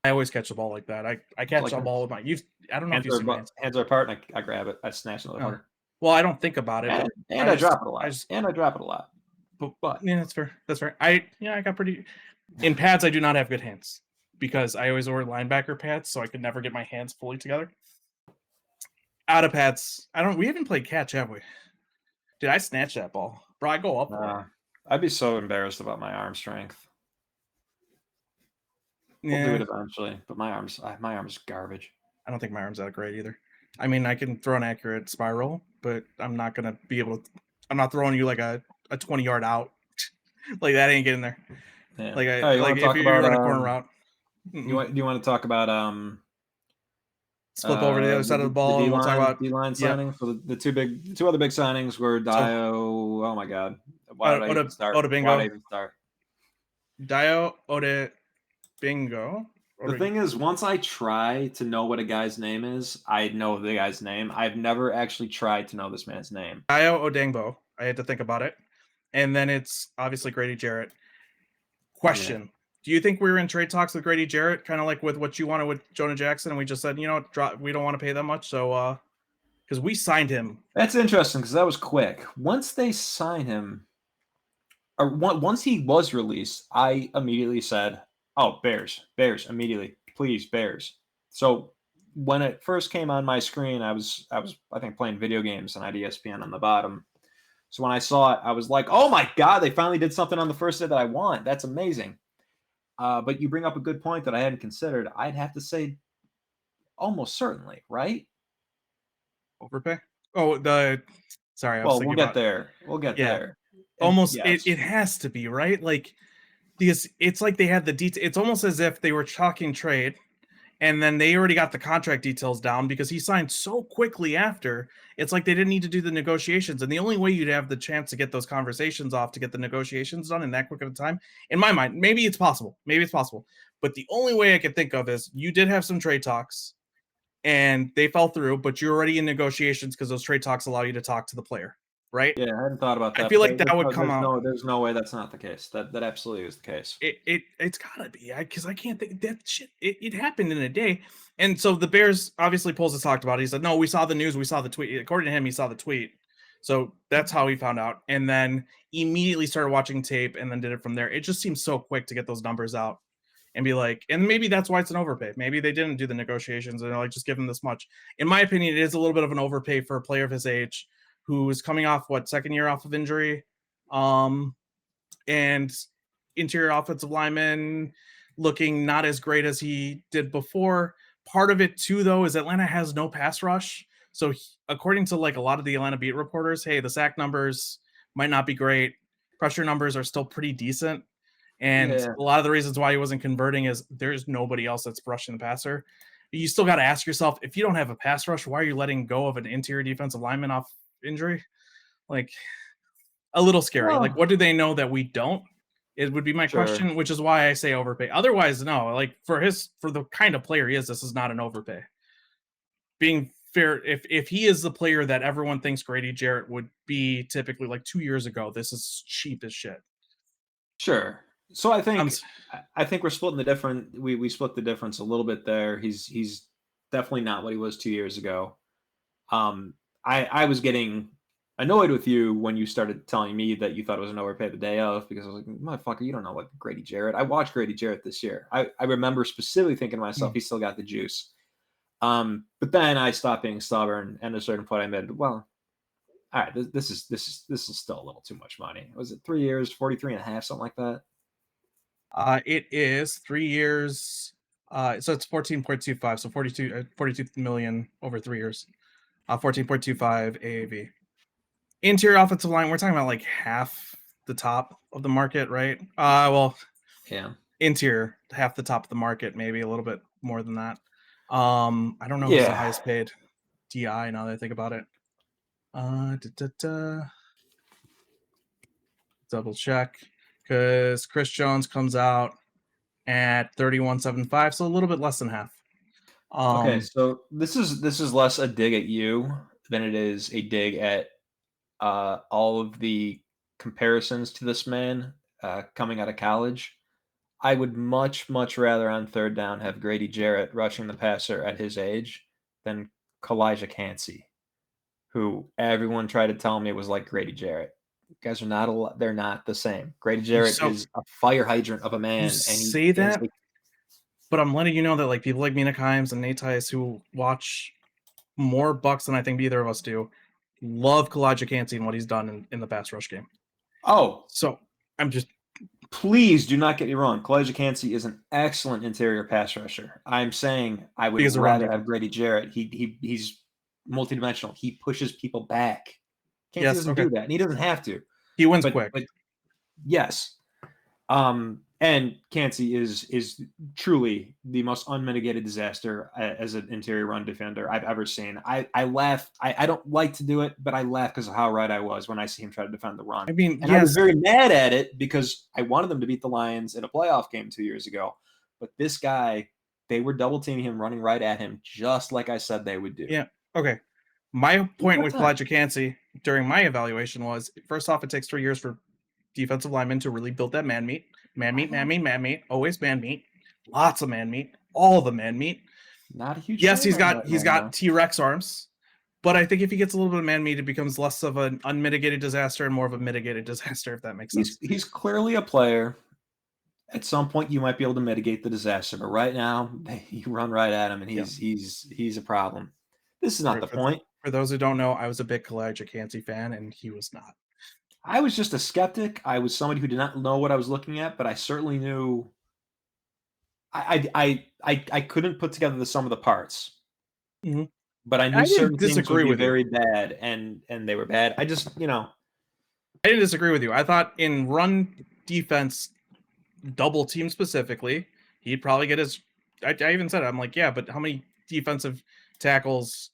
I always catch the ball like that. I It's catch like a ball this. with my. I don't know if you've seen my hands. Hands are apart, and I grab it. I snatch another Oh, hooker, well, I don't think about it, but and I drop it a I lot, just. and I drop it a lot. But But yeah, that's fair. That's fair. I got pretty in pads. I do not have good hands because I always order linebacker pads, so I could never get my hands fully together. Out of pads, I don't. We haven't played catch, have we? Did I snatch that ball, bro? I go up for it. I'd be so embarrassed about my arm strength. We'll do it Yeah, eventually, but my arm's garbage. I don't think my arm's that great either. I mean, I can throw an accurate spiral, but I'm not gonna be able to. I'm not throwing you like a 20-yard out. Like that ain't getting there. Yeah. Like All right, I you like want to if talk you're about on a corner route, you want to talk about flip over to the other side of the the ball, D and we'll talk line about signing. So the two other big signings were so Dio. Oh my God, why did I even start? Oda Why did I Bingo, even start? Dio Ode Bingo, The thing is, once I try to know what a guy's name is, I know the guy's name. I've never actually tried to know this man's name. Dio Odengbo. I had to think about it, and then it's obviously Grady Jarrett. Yeah, Question: do you think we were in trade talks with Grady Jarrett, kind of like with what you wanted with Jonah Jackson, and we just said, we don't want to pay that much, so because we signed him. that's interesting because that was quick. Once they sign him, or once he was released, I immediately said, "Oh, Bears, Bears, immediately, please, Bears." So when it first came on my screen, I think playing video games and I had ESPN on the bottom. So when I saw it, I was like, "Oh my God, they finally did something on the first day that I want. That's amazing." But you bring up a good point that I hadn't considered. I'd have to say almost certainly, right? Overpay. Oh, the sorry, I was Well, we'll thinking get about there. We'll get yeah, there. And almost yes, it has to be right, like because it's like they had the detail. It's almost as if they were chalking trade and then they already got the contract details down because he signed so quickly after. It's like they didn't need to do the negotiations, and the only way you'd have the chance to get those conversations off to get the negotiations done in that quick of a time, in my mind, maybe it's possible, but the only way I could think of is you did have some trade talks and they fell through, but you're already in negotiations because those trade talks allow you to talk to the player, right? yeah, I hadn't thought about I that, feel but like that would come out. there's no way that's not the case. That absolutely is the case. It's gotta be because I can't think that shit. It happened in a day, and so the Bears obviously Poles has talked about it. He said, "No, we saw the news, we saw the tweet." According to him, he saw the tweet, so that's how he found out, and then immediately started watching tape, and then did it from there. It just seems so quick to get those numbers out and be like, and maybe that's why it's an overpay. Maybe they didn't do the negotiations and they're like, just give him this much. In my opinion, it is a little bit of an overpay for a player of his age who is coming off second year off of injury. And interior offensive lineman looking not as great as he did before. Part of it too, though, is Atlanta has no pass rush. So according to like a lot of the Atlanta beat reporters, hey, the sack numbers might not be great. Pressure numbers are still pretty decent. And Yeah, a lot of the reasons why he wasn't converting is there's nobody else that's rushing the passer. You still got to ask yourself, if you don't have a pass rush, why are you letting go of an interior defensive lineman off injury? Like, a little scary. Like, well, what do they know that we don't? It would be my sure, question, which is why I say overpay. Otherwise, no. Like for the kind of player he is, this is not an overpay. Being fair, if he is the player that everyone thinks Grady Jarrett would be typically like 2 years ago, this is cheap as shit. sure. So I'm I think we're splitting the different. We split the difference a little bit there. He's definitely not what he was 2 years ago. Um, I was getting annoyed with you when you started telling me that you thought it was an overpay the day of because I was like, motherfucker, you don't know what Grady Jarrett. I watched Grady Jarrett this year. I remember specifically thinking to myself, he's still got the juice. But then I stopped being stubborn, and at a certain point, I admitted, well, all right, this is still a little too much money. Was it 3 years, 43 and a half, something like that? it is 3 years. So it's 14.25. So 42 million over 3 years. 14.25 AAV. Interior offensive line, we're talking about like half the top of the market, right? Well, Yeah. interior, half the top of the market, maybe a little bit more than that. I don't know who's the Yeah. highest paid DI now that I think about it. Double check because Chris Jones comes out at 31.75, so a little bit less than half. Okay, Um, so this is less a dig at you than it is a dig at all of the comparisons to this man coming out of college. I would much, much rather on third down have Grady Jarrett rushing the passer at his age than Kalijah Cansey, who everyone tried to tell me was like Grady Jarrett. Guys are not they're not the same. Grady Jarrett So is a fire hydrant of a you man, and he say is that, but I'm letting you know that like people like Mina Kimes and Nate Tice who watch more Bucks than I think either of us do, love Kalijah Cansey and what he's done in the pass rush game. oh, So I'm just please do not get me wrong. Kalijah Cansey is an excellent interior pass rusher. I'm saying I would because of run rather have defense. Grady Jarrett. He's multidimensional. He pushes people back. Cansey Yes, doesn't okay. do that, and he doesn't have to. He wins But quick. yes, and Cansey is truly the most unmitigated disaster as an interior run defender I've ever seen. I laugh. I don't like to do it, but I laugh because of how right I was when I see him try to defend the run. I mean, And I was yes, very mad at it because I wanted them to beat the Lions in a playoff game 2 years ago. But this guy, they were double teaming him, running right at him, just like I said they would do. yeah, okay. My Give him point more with time. Kalijah Cansey during my evaluation was first off, it takes 3 years for defensive linemen to really build that man meat. Man I meat, man know. meat, man meat, always man meat. Lots of man meat, all the man meat. Not a huge Yes, fan he's of got that he's man, got though. T-Rex arms, but I think if he gets a little bit of man meat, it becomes less of an unmitigated disaster and more of a mitigated disaster, if that makes sense. He's clearly a player. At some point, you might be able to mitigate the disaster, but right now, you run right at him, and Yeah. he's a problem. This is not For, the for, point. for those who don't know, I was a big Kalijah Cansey fan, and he was not. I was just a skeptic. I was somebody who did not know what I was looking at, but I certainly knew. I couldn't put together the sum of the parts, Mhm. but I knew I didn't certain things would disagree be with you. very bad, and they were bad. I just I didn't disagree with you. I thought in run defense, double team specifically, he'd probably get his. I even said it. I'm like, yeah, but how many defensive tackles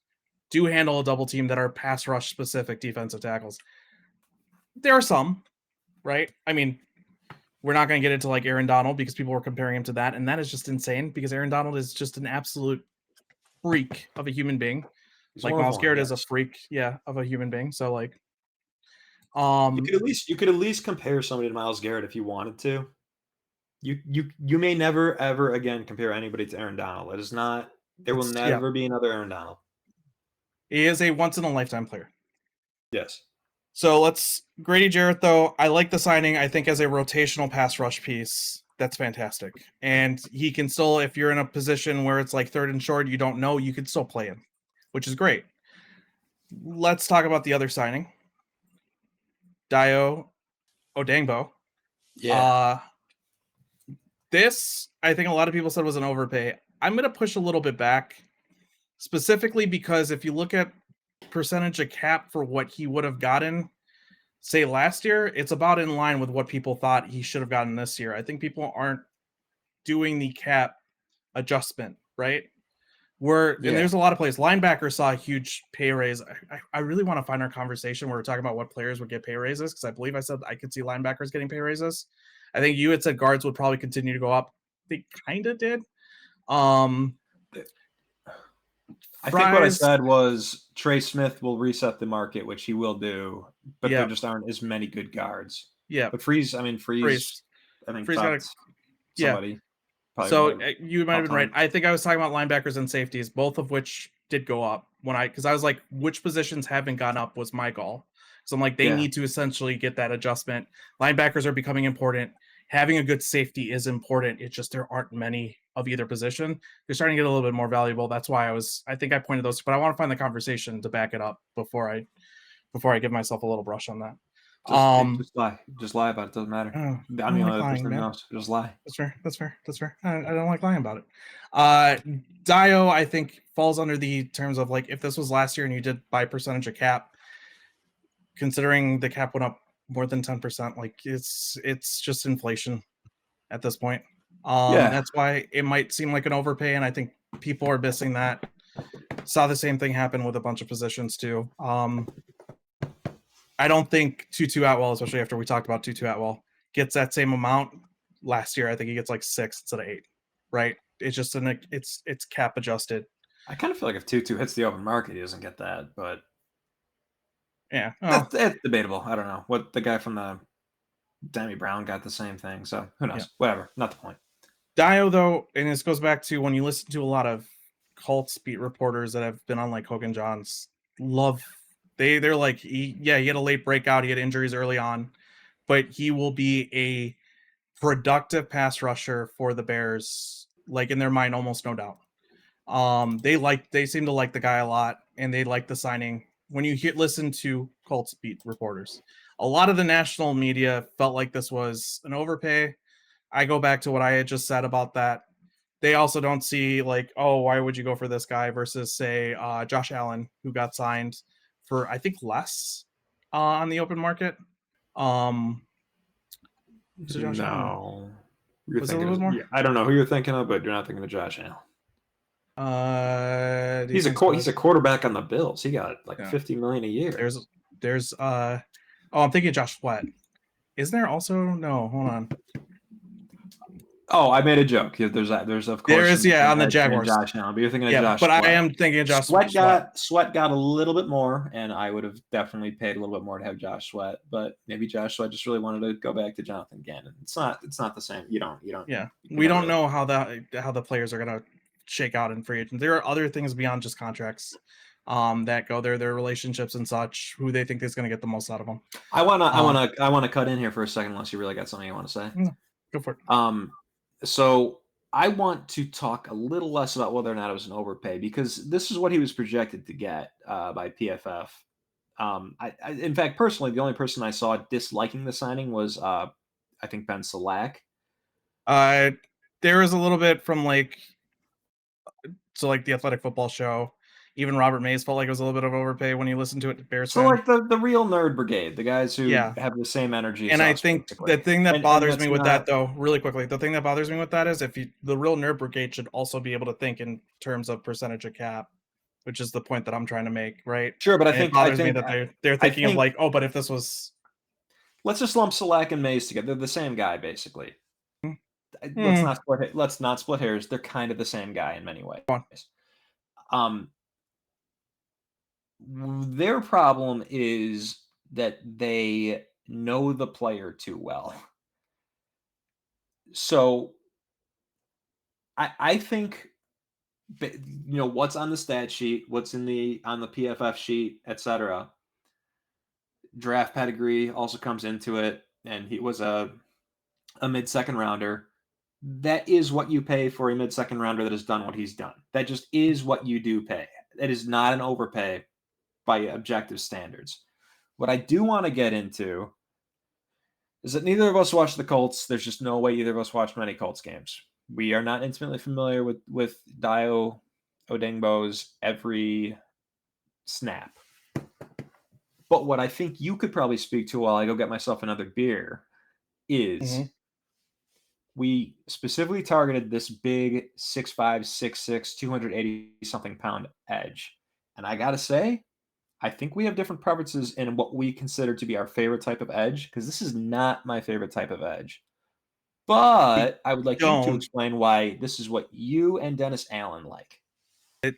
do handle a double team that are pass rush specific defensive tackles? There are some, right? I mean, we're not going to get into like Aaron Donald because people were comparing him to that, and that is just insane because Aaron Donald is just an absolute freak of a human being. he's a Like wonderful Miles one. Garrett is a Yes, freak, yeah, of a human being. So like, you could at least compare somebody to Miles Garrett if you wanted to. You may never ever again compare anybody to Aaron Donald. It is not. There will it's yeah, never be another Aaron Donald. he is a once in a lifetime player. Yes. So let's Grady Jarrett though. I like the signing. I think as a rotational pass rush piece, that's fantastic. And he can still, if you're in a position where it's like third and short, you don't know, you can still play him, which is great. Let's talk about the other signing, Dio Odangbo. Yeah. Uh this I think a lot of people said was an overpay. I'm gonna push a little bit back, specifically because if you look at percentage of cap for what he would have gotten say last year, it's about in line with what people thought he should have gotten this year. I think people aren't doing the cap adjustment, right? And Yeah. there's a lot of plays. Linebackers saw a huge pay raise. I really want to find our conversation where we're talking about what players would get pay raises because I believe I said I could see linebackers getting pay raises. I think you had said guards would probably continue to go up. They kind of did. Um, I think what I Fries, said was Trey Smith will reset the market, which he will do, but there yeah, just aren't as many good guards. yeah, But Freeze, Freeze. I think Freeze got a topped yeah. somebody, probably So might have you might have topped been right. Hunt. I think I was talking about linebackers and safeties, both of which did go up because I was like, which positions haven't gone up was my goal. So I'm like, they Yeah. need to essentially get that adjustment. Linebackers are becoming important. Having a good safety is important. It's just there aren't many of either position. They're starting to get a little bit more valuable. That's why I think I pointed those, but I want to find the conversation to back it up before I give myself a little brush on that. Um, Just lie about it. Doesn't matter. oh, I I'm don't the only like other lying, person who man. knows. Just lie. That's fair. That's fair. That's fair. I don't like lying about it. Uh, Dio, I think, falls under the terms of like if this was last year and you did by percentage of cap, considering the cap went up more than 10%, like it's just inflation at this point. Yeah. That's why it might seem like an overpay, and I think people are missing that. Saw the same thing happen with a bunch of positions too. I don't think Tutu Atwell, especially after we talked about Tutu Atwell, gets that same amount. Last year, I think he gets like 6 instead of 8. Right? It's just it's cap adjusted. I kind of feel like if Tutu hits the open market, he doesn't get that, but Yeah. Oh, that's debatable. I don't know what the guy from the Demi Brown got the same thing. So who knows? Yeah. Whatever. Not the point. Dio, though, and this goes back to when you listen to a lot of Colts beat reporters that have been on like Hogan Johns, they're like, he had a late breakout, he had injuries early on, but he will be a productive pass rusher for the Bears, like in their mind, almost no doubt. They seem to like the guy a lot, and they like the signing. When you listen to Colts beat reporters, a lot of the national media felt like this was an overpay. I go back to what I had just said about that. They also don't see like, oh, why would you go for this guy versus say Josh Allen, who got signed for I think less on the open market. Was it Josh Allen? No. You're Was it a thinking little of, bit more? yeah, I don't know who you're thinking of, but you're not thinking of Josh Allen. Do you think so? He's a quarterback on the Bills. He got like Yeah. $50 million a year. There's oh, I'm thinking Josh Sweat. Is there also no? Hold on. Oh, I made a joke. There's of course There is on the Jaguars. Josh Allen, but you're thinking of Yeah, Josh but Sweat. I am thinking Josh Sweat got a little bit more, and I would have definitely paid a little bit more to have Josh Sweat. But maybe Josh Sweat just really wanted to go back to Jonathan Gannon. It's not the same. You don't. Yeah, you we don't never- know how the players are gonna shake out in free agent. There are other things beyond just contracts that go there, their relationships and such. Who they think is going to get the most out of them. I wanna cut in here for a second, unless you really got something you want to say. No, go for it. So I want to talk a little less about whether or not it was an overpay, because this is what he was projected to get by PFF. In fact, personally, the only person I saw disliking the signing was I think Ben Salak. There is a little bit from like the Athletic Football Show. Even Robert Mays felt like it was a little bit of overpay when you listen to it. Bears So fan. like the real nerd brigade, the guys who have the same energy. And as I us, think basically. the thing that bothers me with that, though, really quickly, the thing that bothers me with that is the real nerd brigade should also be able to think in terms of percentage of cap, which is the point that I'm trying to make, right? Sure, but it bothers me that they're thinking of like, oh, but if this was, let's just lump Salak and Mays together. They're the same guy, basically. Let's not split hairs. They're kind of the same guy in many ways. Their problem is that they know the player too well. So I think, what's on the stat sheet, what's on the PFF sheet, etc. Draft pedigree also comes into it, and he was a mid-second rounder. That is what you pay for a mid-second rounder that has done what he's done. That just is what you do pay. That is not an overpay by objective standards. What I do want to get into is that neither of us watched the Colts. There's just no way either of us watched many Colts games. We are not intimately familiar with Dio Odengbo's every snap. But what I think you could probably speak to while I go get myself another beer is we specifically targeted this big 6'5", 6'6", 280-something pound edge. And I got to say, I think we have different preferences in what we consider to be our favorite type of edge, because this is not my favorite type of edge. But I would like you to explain why this is what you and Dennis Allen like.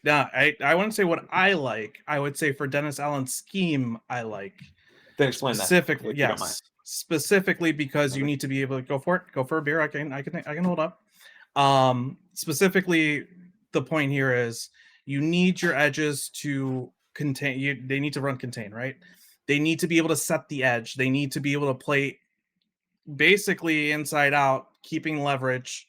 I wouldn't say what I like. I would say for Dennis Allen's scheme, I like. Then explain specifically, that. Yes, specifically because you need to be able to go for a beer. I can hold up. Specifically, the point here is you need your edges to contain. They need to run contain, right? They need to be able to set the edge. They need to be able to play basically inside out, keeping leverage.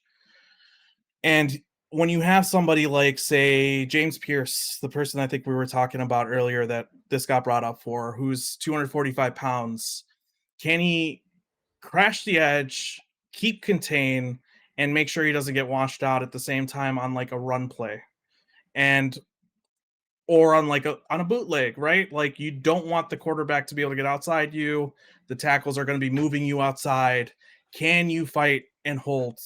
And when you have somebody like, say, James Pierce, the person I think we were talking about earlier that this got brought up for, who's 245 pounds, can he crash the edge, keep contain, and make sure he doesn't get washed out at the same time on like a run play? Or on a bootleg, right? Like, you don't want the quarterback to be able to get outside you. The tackles are going to be moving you outside. Can you fight and hold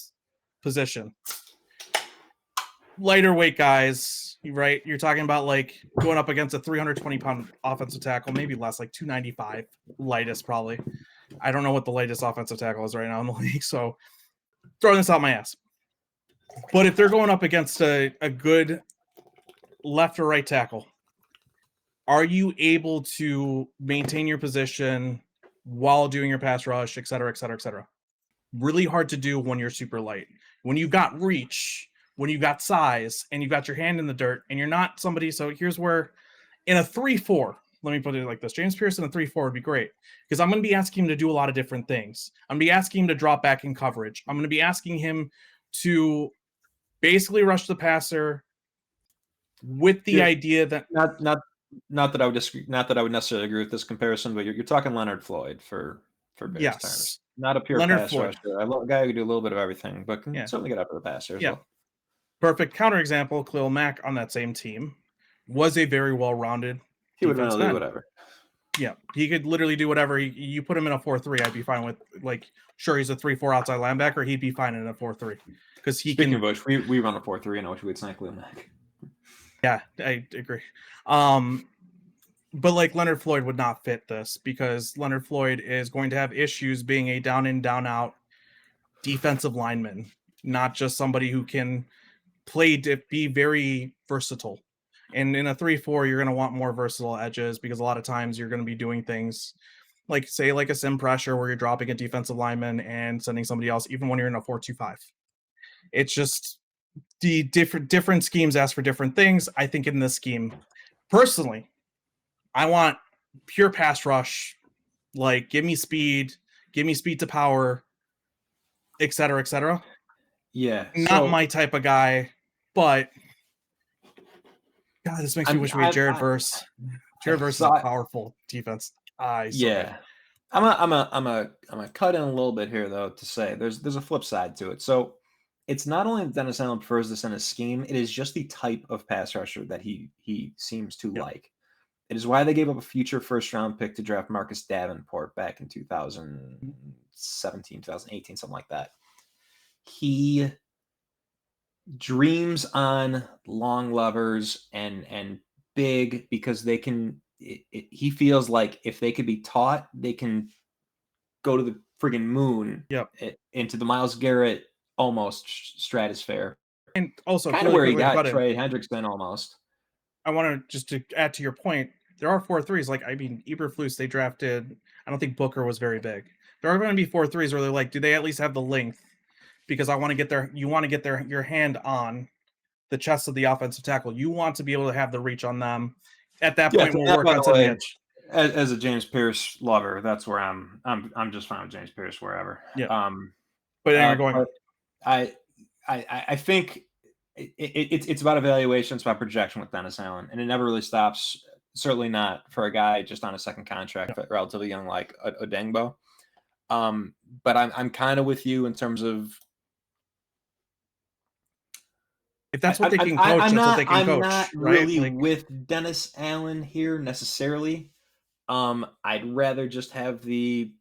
position? Lighter weight guys, right? You're talking about like going up against a 320-pound offensive tackle, maybe less, like 295, lightest probably. I don't know what the latest offensive tackle is right now in the league, so throwing this out my ass. But if they're going up against a good left or right tackle, are you able to maintain your position, while doing your pass rush, et cetera, et cetera, et cetera. Really hard to do when you're super light. When you've got reach, when you've got size, and you've got your hand in the dirt, and you're not somebody. So here's where in a 3-4, let me put it like this: James Pierce in a 3-4 would be great because I'm going to be asking him to do a lot of different things. I'm going to be asking him to drop back in coverage. I'm going to be asking him to basically rush the passer with the idea that not that I would disagree, not that I would necessarily agree with this comparison, but you're talking Leonard Floyd for Bears terms, yes, not a pure Leonard pass Floyd. rusher. A guy who can do a little bit of everything, but can Yeah, certainly get up to the passer as yeah. well. Perfect counterexample: Khalil Mack on that same team was a very well-rounded He would defensive really do end. whatever. Yeah, he could literally do whatever. You put him in a 4-3, I'd be fine with. Like, sure, he's a 3-4 outside linebacker. He'd be fine in a 4-3 because he Speaking can. of which, we run a 4-3, and I wish we'd sign Khalil Mack. Yeah, I agree. But like Leonard Floyd would not fit this because Leonard Floyd is going to have issues being a down in, down out defensive lineman, not just somebody who can play to be very versatile. And in a 3-4, you're going to want more versatile edges because a lot of times you're going to be doing things like, say, like a sim pressure where you're dropping a defensive lineman and sending somebody else, even when you're in a 4-2-5. It's just the different schemes ask for different things. I think in this scheme, personally, I want pure pass rush, like give me speed to power, et cetera, et cetera. Yeah, Not so my type of guy, but God, this makes me wish we had Jared Verse. Jared Verse is so a powerful defense. He's so good. yeah, I'm a cut in a little bit here though to say there's a flip side to it. So it's not only that Dennis Allen prefers this in his scheme; it is just the type of pass rusher that he seems to Yep. like. It is why they gave up a future first round pick to draft Marcus Davenport back in 2017, 2018, something like that. He dreams on long levers and big because they can. He feels like if they could be taught, they can go to the friggin' moon, Yep. into the Myles Garrett almost stratosphere. And also, Kind of really where he quickly to got cut in, Trey Hendrickson almost. I want to just to add to your point. There are 4-3s. Like, I mean, Eberflus, they drafted. I don't think Booker was very big. There are going to be 4-3s where they're like, do they at least have the length? Because I want to get their, you want to get your hand on the chest of the offensive tackle. You want to be able to have the reach on them. At that Yeah, point, we'll that, work by on the setting the way, edge. as a James Pierce lover, that's where I'm just fine with James Pierce wherever. Yeah. But anyway, going But I think it's about evaluation, it's about projection with Dennis Allen, and it never really stops. Certainly not for a guy just on a second contract, but relatively young like Odengbo. But I'm kind of with you in terms of if that's what they can coach, I'm that's what not they can not coach, right? really Like, with Dennis Allen here necessarily. I'd rather just have the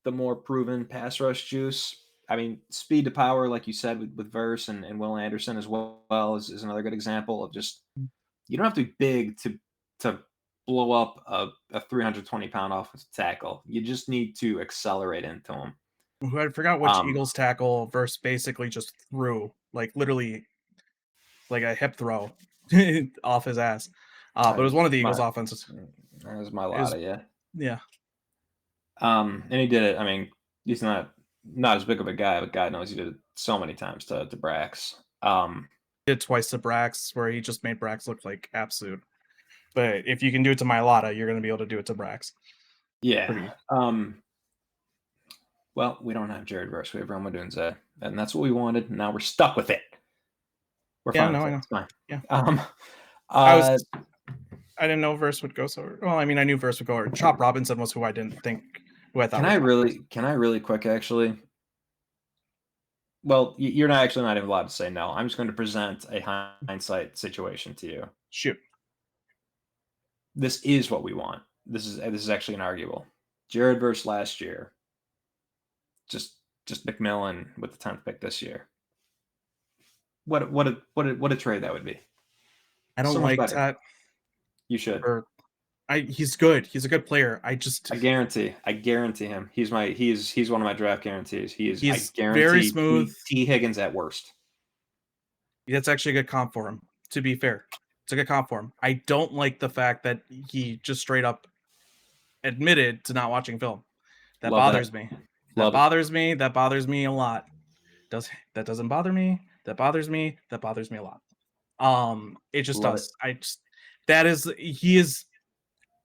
more proven pass rush juice. I mean, speed to power, like you said, with Verse and Will Anderson as well is another good example of just you don't have to be big to blow up a 320-pound offensive tackle. You just need to accelerate into them. I forgot which Eagles tackle verse basically just threw, like literally like a hip throw off his ass. But it was one of the Eagles offenses. That was It was, Mailata, yeah. yeah. And he did it. I mean, he's not as big of a guy, but God knows he did it so many times to Brax. Did twice to Brax, where he just made Brax look like absolute. But if you can do it to Mailata, you're going to be able to do it to Brax. Yeah. Pretty. Well, we don't have Jared Verse. We have Roma Dunze, and that's what we wanted. Now we're stuck with it. We're fine with it. It's fine. Yeah. Uh, I didn't know Verse would go so well. I mean, I knew Verse would go. Or Chop Robinson was who I didn't think. Who I thought. Can I really quick actually? Well, you're not even allowed to say no. I'm just going to present a hindsight situation to you. Shoot. This is what we want. This is actually inarguable. Jared Verse last year. Just McMillan with the 10th pick this year. What a trade that would be. I don't like that. You should. He's good. He's a good player. I guarantee him. He's one of my draft guarantees. He's I guarantee very smooth. T. Higgins at worst. That's actually a good comp for him. To be fair, it's a good comp for him. I don't like the fact that he just straight up admitted to not watching film. That Love that. bothers me. That Love it. bothers me. That bothers me a lot. That doesn't bother me. That bothers me. That bothers me a lot. It just Love it. does. That is he is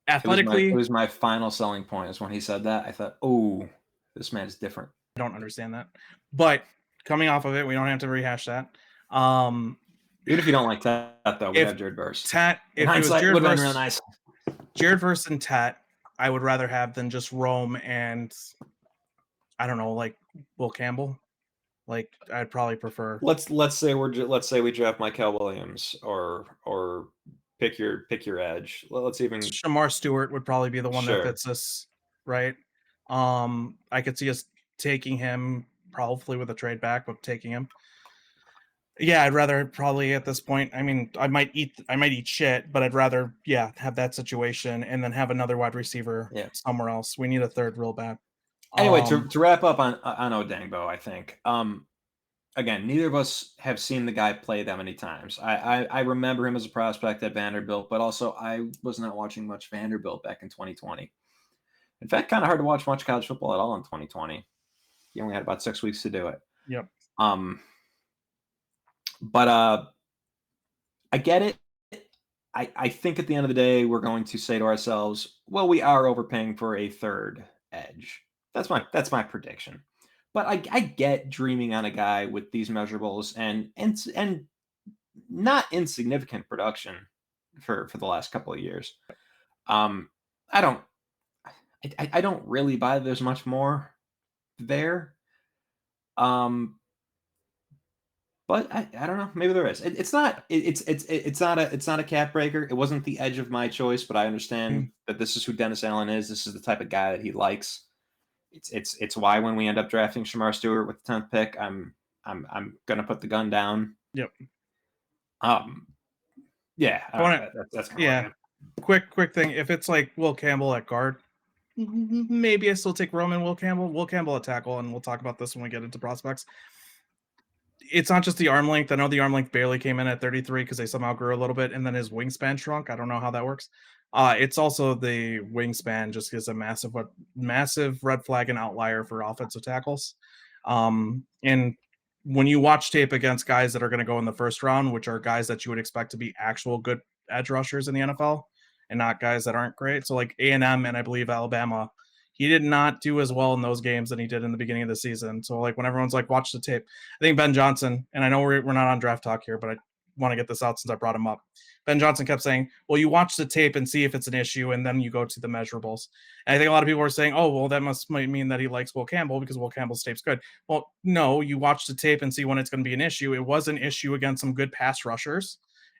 It athletically. was my final selling point is when he said that. I thought, oh, this man's different. I don't understand that. But coming off of it, we don't have to rehash that. Um, Even if you don't like that, though, we if have Jared Verse. In If it was hindsight, it would have been real nice. Jared versus and Tat, I would rather have than just Rome and I don't know, like Will Campbell. Like I'd probably prefer. Let's say we draft Michael Williams or pick your edge. Let's even Shamar Stewart would probably be the one that sure. fits us, right? I could see us taking him probably with a trade back, but taking him. Yeah, I'd rather probably at this point. I mean, I might eat shit, but I'd rather have that situation and then have another wide receiver Yeah. somewhere else. We need a third real back. Anyway, to wrap up on Odangbo, I think again, neither of us have seen the guy play that many times. I remember him as a prospect at Vanderbilt, but also I was not watching much Vanderbilt back in 2020. In fact, kind of hard to watch much college football at all in 2020. You only had about 6 weeks to do it. Yep. But I get it. I think at the end of the day, we're going to say to ourselves, well, we are overpaying for a third edge. That's my prediction. But I get dreaming on a guy with these measurables and not insignificant production for the last couple of years. I don't really buy there's much more there. But I don't know. Maybe there is. It's not a cap breaker. It wasn't the edge of my choice, but I understand that this is who Dennis Allen is. This is the type of guy that he likes. It's why when we end up drafting Shamar Stewart with the 10th pick, I'm gonna put the gun down. Yep. Yeah. That's kind of Quick thing. If it's like Will Campbell at guard, maybe I still take Roman Will Campbell. Will Campbell at tackle, and we'll talk about this when we get into prospects. It's not just the arm length. I know the arm length barely came in at 33 because they somehow grew a little bit, and then his wingspan shrunk. I don't know how that works. It's also the wingspan just is a massive red flag and outlier for offensive tackles. And when you watch tape against guys that are going to go in the first round, which are guys that you would expect to be actual good edge rushers in the NFL, and not guys that aren't great. So like A&M and I believe Alabama, he did not do as well in those games than he did in the beginning of the season. So like when everyone's like, watch the tape, I think Ben Johnson, and I know we're not on draft talk here, but I want to get this out since I brought him up. Ben Johnson kept saying, well, you watch the tape and see if it's an issue, and then you go to the measurables. And I think a lot of people are saying, oh, well, that might mean that he likes Will Campbell because Will Campbell's tape's good. Well, no, you watch the tape and see when it's going to be an issue. It was an issue against some good pass rushers.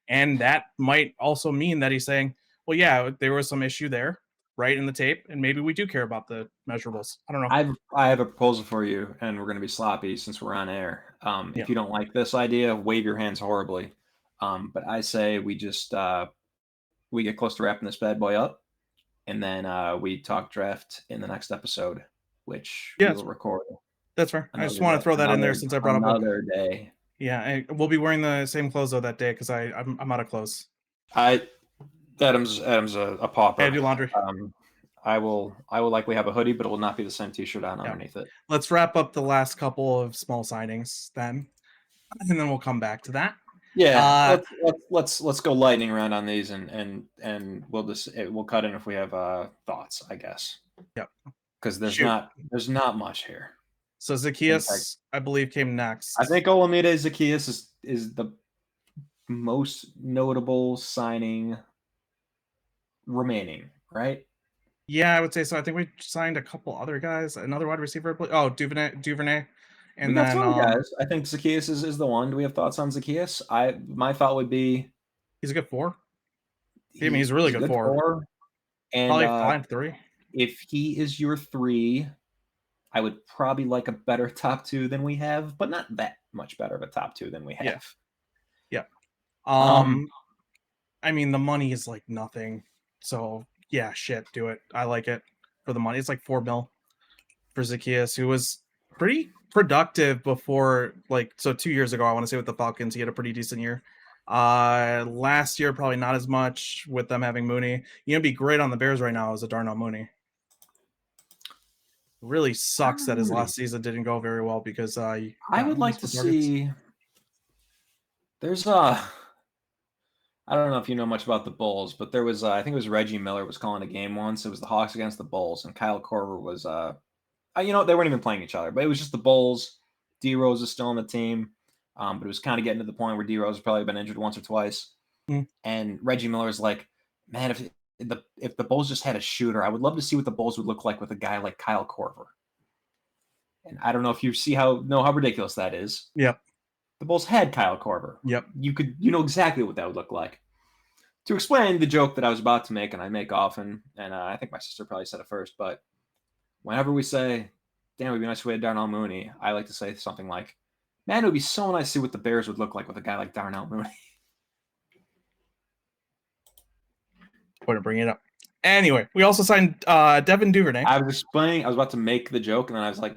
And that might also mean that he's saying, well, yeah, there was some issue there, right, in the tape, and maybe we do care about the measurables. I don't know. I have a proposal for you, and we're going to be sloppy since we're on air. If you don't like this idea, wave your hands horribly. But I say we just we get close to wrapping this bad boy up, and then we talk draft in the next episode, which we will record. That's fair. I just want to throw that in there since I brought up another day. Yeah, we'll be wearing the same clothes though that day because I'm out of clothes. Adam's a pauper. I do laundry. I will likely have a hoodie, but it will not be the same t-shirt on underneath it. Let's wrap up the last couple of small signings then, and then we'll come back to that. Yeah, let's go lightning round on these, and we'll cut in if we have thoughts, I guess. Yep. Because there's not much here. So Zacchaeus, I believe, came next. I think Olamide Zacchaeus is the most notable signing remaining, right? Yeah, I would say so. I think we signed a couple other guys, another wide receiver. Oh, Duvernay. And then guys. I think Zacchaeus is the one. Do we have thoughts on Zacchaeus? My thought would be he's a good 4. I mean, he's a really good 4. And probably 5-3. If he is your 3, I would probably like a better top 2 than we have, but not that much better of a top 2 than we have. Yeah. I mean, the money is like nothing. So yeah, shit, do it. I like it for the money. It's like $4 million for Zacchaeus, who was pretty productive before, 2 years ago, I want to say with the Falcons, he had a pretty decent year. Last year, probably not as much with them having Mooney. Be great on the Bears right now as a Darnell Mooney. Really sucks that his Really? last season didn't go very well because he I got would like to multiple targets. see. There's I don't know if you know much about the Bulls, but there was I think it was Reggie Miller was calling a game once. It was the Hawks against the Bulls, and Kyle Korver was they weren't even playing each other, but it was just the Bulls. D Rose is still on the team, but it was kind of getting to the point where D Rose has probably been injured once or twice. Mm. And Reggie Miller's like, man, if the Bulls just had a shooter, I would love to see what the Bulls would look like with a guy like Kyle Korver. And I don't know if you know how ridiculous that is. Yep. The Bulls had Kyle Korver. Yep. You know exactly what that would look like. To explain the joke that I was about to make, and I make often, and I think my sister probably said it first, but whenever we say, damn, it would be nice if we had Darnell Mooney, I like to say something like, man, it would be so nice to see what the Bears would look like with a guy like Darnell Mooney. Way to bring it up. Anyway, we also signed Devin Duvernay. I was about to make the joke, and then I was like,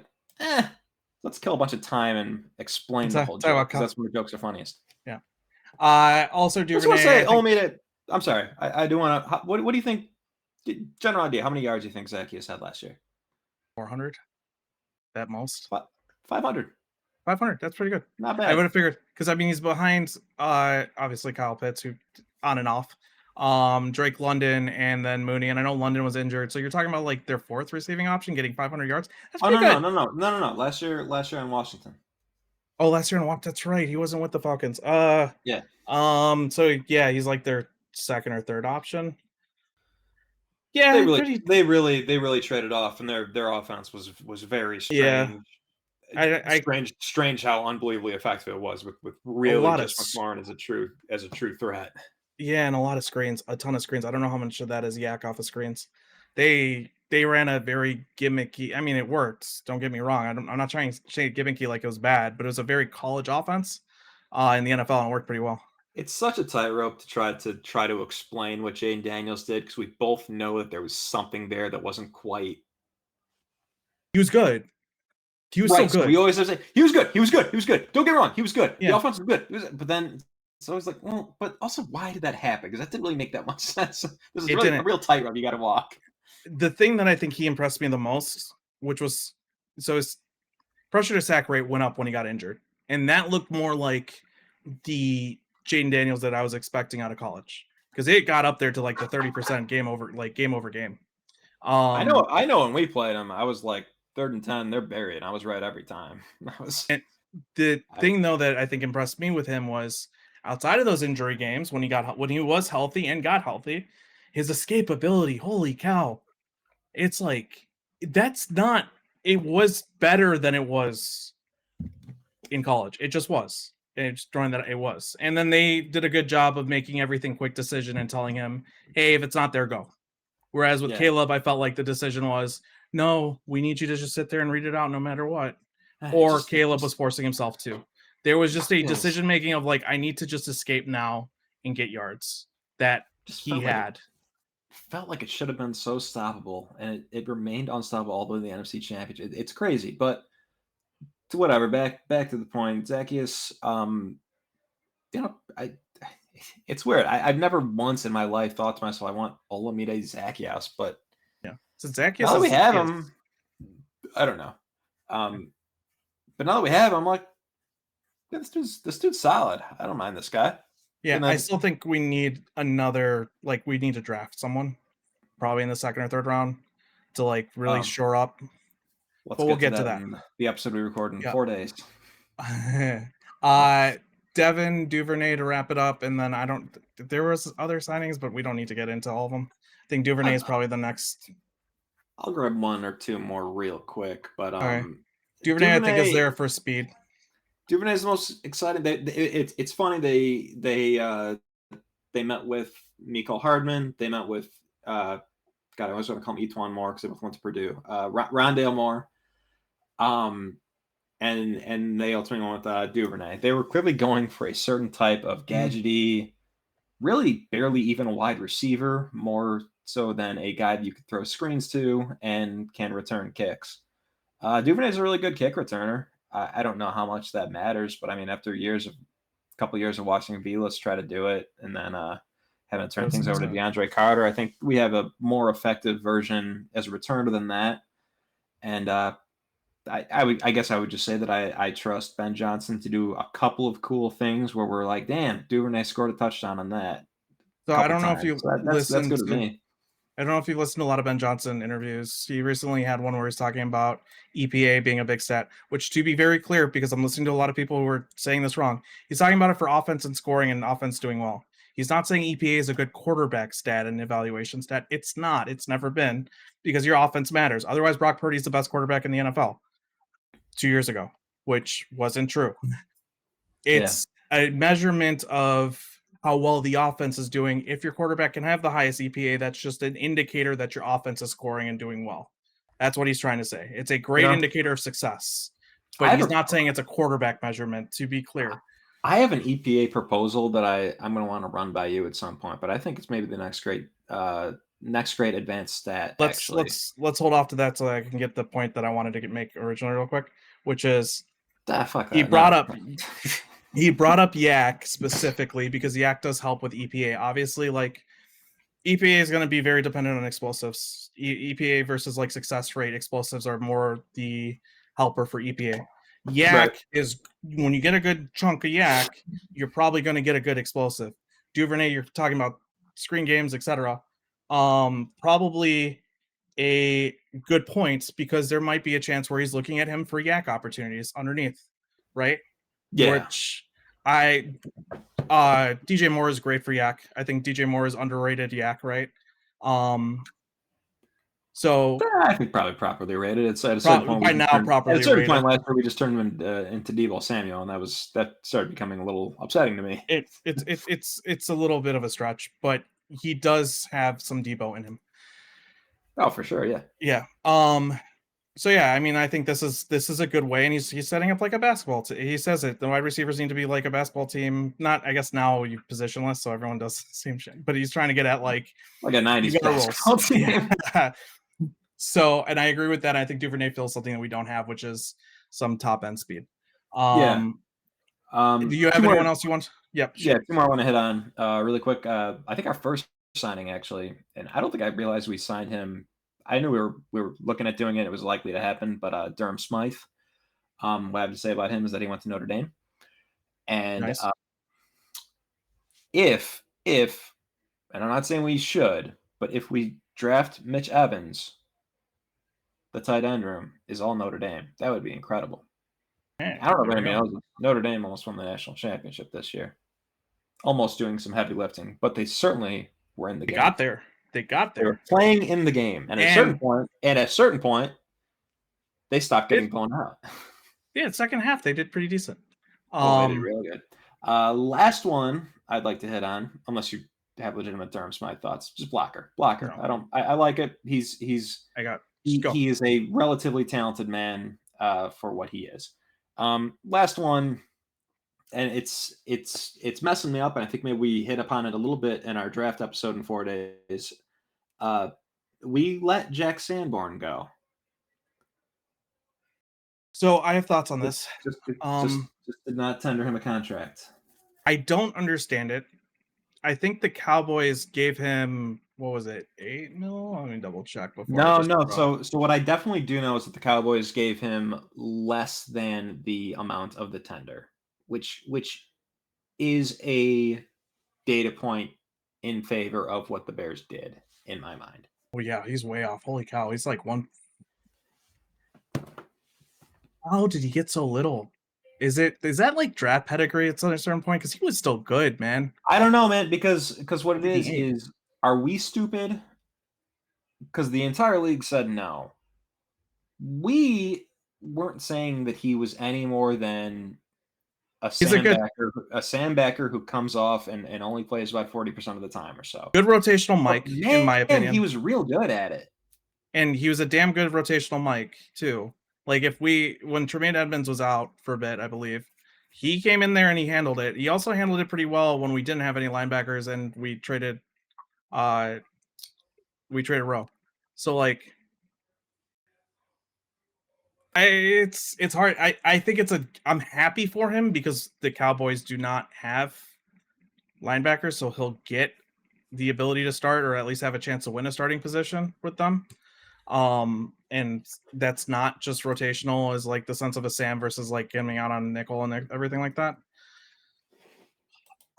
let's kill a bunch of time and explain the whole joke, because that's when the jokes are funniest. Yeah. Also Duvernay. I just want to say, I'm sorry. I do want to. What do you think? General idea. How many yards do you think Zacchaeus had last year? 400 at most. 500. 500. That's pretty good. Not bad. I would have figured, because I mean he's behind obviously Kyle Pitts, who on and off. Drake London and then Mooney, and I know London was injured, so you're talking about like their fourth receiving option getting 500 yards. That's pretty good. No. Last year in Washington. Oh, last year in Washington. That's right. He wasn't with the Falcons. Yeah. So yeah, he's like their second or third option. Yeah, they really traded off, and their offense was very strange. Yeah. Strange how unbelievably effective it was with really just McLaurin as a true threat. Yeah, and a lot of screens, a ton of screens. I don't know how much of that is yak off of screens. They ran a very gimmicky. I mean, it worked. Don't get me wrong. I'm not trying to say gimmicky like it was bad, but it was a very college offense in the NFL, and it worked pretty well. It's such a tightrope to try to explain what Jaden Daniels did, because we both know that there was something there that wasn't quite. He was good. He was right, so good. So we always have to say he was good. He was good. He was good. Don't get me wrong. He was good. Yeah. The offense was good. But then it's always like, well, but also why did that happen? Because that didn't really make that much sense. This is really a real tightrope you got to walk. The thing that I think he impressed me the most, which was his pressure to sack rate went up when he got injured, and that looked more like the Jaden Daniels that I was expecting out of college, because it got up there to like the 30% game over game. I know when we played him, I was like 3rd and 10, they're buried. I was right every time. And the thing though that I think impressed me with him was, outside of those injury games, when he was healthy and got healthy, his escapability, holy cow. It's like, it was better than it was in college. It just was. It's drawing that it was. And then they did a good job of making everything quick decision and telling him, hey, if it's not there, go. Whereas with Caleb, I felt like the decision was, no, we need you to just sit there and read it out no matter what. Or Caleb was forcing himself to. There was just a decision making of like, I need to just escape now and get yards that he had. Felt like it should have been so stoppable, and it remained unstoppable all the way to the NFC Championship. It's crazy, but to whatever. Back to the point, Zacchaeus. It's weird. I've never once in my life thought to myself, I want Olamide Zacchaeus, but yeah. So Zacchaeus, now that we have him, I don't know. But now that we have him, I'm like, yeah, this dude's solid. I don't mind this guy. Yeah, I still think we need another, like, we need to draft someone probably in the 2nd or 3rd round to like really shore up. But we'll get to that in the episode we record in 4 days. Devin Duvernay to wrap it up, and then there was other signings, but we don't need to get into all of them. I think Duvernay is probably the next. I'll grab 1 or 2 more real quick, but Duvernay I think is there for speed. Duvernay is the most exciting. It's funny they met with Mecole Hardman. They met with I always want to call him Etwan Moore because they both went to Purdue. Rondale Moore. And they ultimately went with Duvernay. They were clearly going for a certain type of gadgety, really barely even a wide receiver, more so than a guy that you could throw screens to and can return kicks. Duvernay is a really good kick returner. I don't know how much that matters, but I mean, after a couple years of watching Vilas try to do it, and then having to turn things over to DeAndre Carter, I think we have a more effective version as a returner than that. And I guess I would just say that I trust Ben Johnson to do a couple of cool things where we're like, damn, Duvernay scored a touchdown on that a So I couple don't know if times. you So that's listen good with to me. I don't know if you've listened to a lot of Ben Johnson interviews. He recently had one where he's talking about EPA being a big stat, which, to be very clear, because I'm listening to a lot of people who are saying this wrong, he's talking about it for offense and scoring and offense doing well. He's not saying EPA is a good quarterback stat and evaluation stat. It's not. It's never been, because your offense matters. Otherwise, Brock Purdy is the best quarterback in the NFL 2 years ago, which wasn't true. Yeah. It's a measurement of how well the offense is doing. If your quarterback can have the highest EPA, that's just an indicator that your offense is scoring and doing well. That's what he's trying to say. It's a You great know, indicator of success, I but have he's a not saying it's a quarterback measurement, to be clear. I have an EPA proposal that I'm going to want to run by you at some point, but I think it's maybe the next great advanced stat Let's actually. let's let's hold off to that so I can get the point that I wanted to make originally real quick, which is Fuck he that. brought No. up he brought up Yak specifically because Yak does help with EPA. Obviously, like EPA is going to be very dependent on explosives. EPA versus like success rate, explosives are more the helper for EPA. Right. Yak is when you get a good chunk of Yak, you're probably going to get a good explosive. Duvernay, you're talking about screen games, etc. Probably a good point because there might be a chance where he's looking at him for Yak opportunities underneath, right? Yeah. Which I DJ Moore is great for Yak. I think DJ Moore is underrated Yak, right? So I think probably properly rated. It's at a certain point by now at a properly certain point rated. last year we just turned him into Deebo Samuel, and that started becoming a little upsetting to me. It's a little bit of a stretch, but he does have some Debo in him. Oh, for sure, yeah. Yeah. So yeah, I mean, I think this is a good way, and he's setting up like a basketball team. He says it. The wide receivers need to be like a basketball team. Not, I guess now you positionless, so everyone does the same shit. But he's trying to get at like Like a you 90s got rules. basketball team. Yeah. So, and I agree with that. I think Duvernay feels something that we don't have, which is some top end speed. Yeah. Do you Two have anyone more else you want? Yep, Yeah, shoot. two more I want to hit on really quick. I think our first signing actually, and I don't think I realized we signed him. I knew we were looking at doing it. It was likely to happen, but Durham Smythe. What I have to say about him is that he went to Notre Dame, and Nice. if and I'm not saying we should, but if we draft Mitch Evans, the tight end room is all Notre Dame. That would be incredible. Hey, I don't know if there we anybody go. knows. Notre Dame almost won the national championship this year, almost doing some heavy lifting, but they certainly were in the They game. got there. They got They were there. playing in the game, and And at a certain point, they stopped it getting blown out. yeah, second half they did pretty decent. Oh, they did real good. Last one I'd like to hit on, unless you have legitimate Durham Smythe thoughts, just blocker. Blocker. No, I don't. I like it. I got just He go. he is a relatively talented man for what he is. Last one, and it's messing me up, and I think maybe we hit upon it a little bit in our draft episode in 4 days. Uh, we let Jack Sanborn go. So I have thoughts on Just this. just Um, just did not tender him a contract. I don't understand it. I think the Cowboys gave him what was it, 8 mil? Let me double check before I No, just no. So what I definitely do know is that the Cowboys gave him less than the amount of the tender, which is a data point in favor of what the Bears did in my mind. Oh yeah, he's way off. Holy cow, he's like one. How did he get so little? Is that like draft pedigree at a certain point? Because he was still good, man. I don't know, man, because what it What did he eat? is are we stupid? Because the entire league said no. We weren't saying that he was any more than He's a a Sam who comes off and only plays about 40% of the time or so. good rotational But mic, in man, my he opinion. was real good at it. And he was a damn good rotational mic too. Like when Tremaine Edmonds was out for a bit, I believe, he came in there and he handled it. He also handled it pretty well when we didn't have any linebackers and uh we traded Rowe. So like it's hard. I think I'm happy for him because the Cowboys do not have linebackers, so he'll get the ability to start or at least have a chance to win a starting position with them. and that's not just rotational as like the sense of a Sam versus like coming out on nickel and everything like that.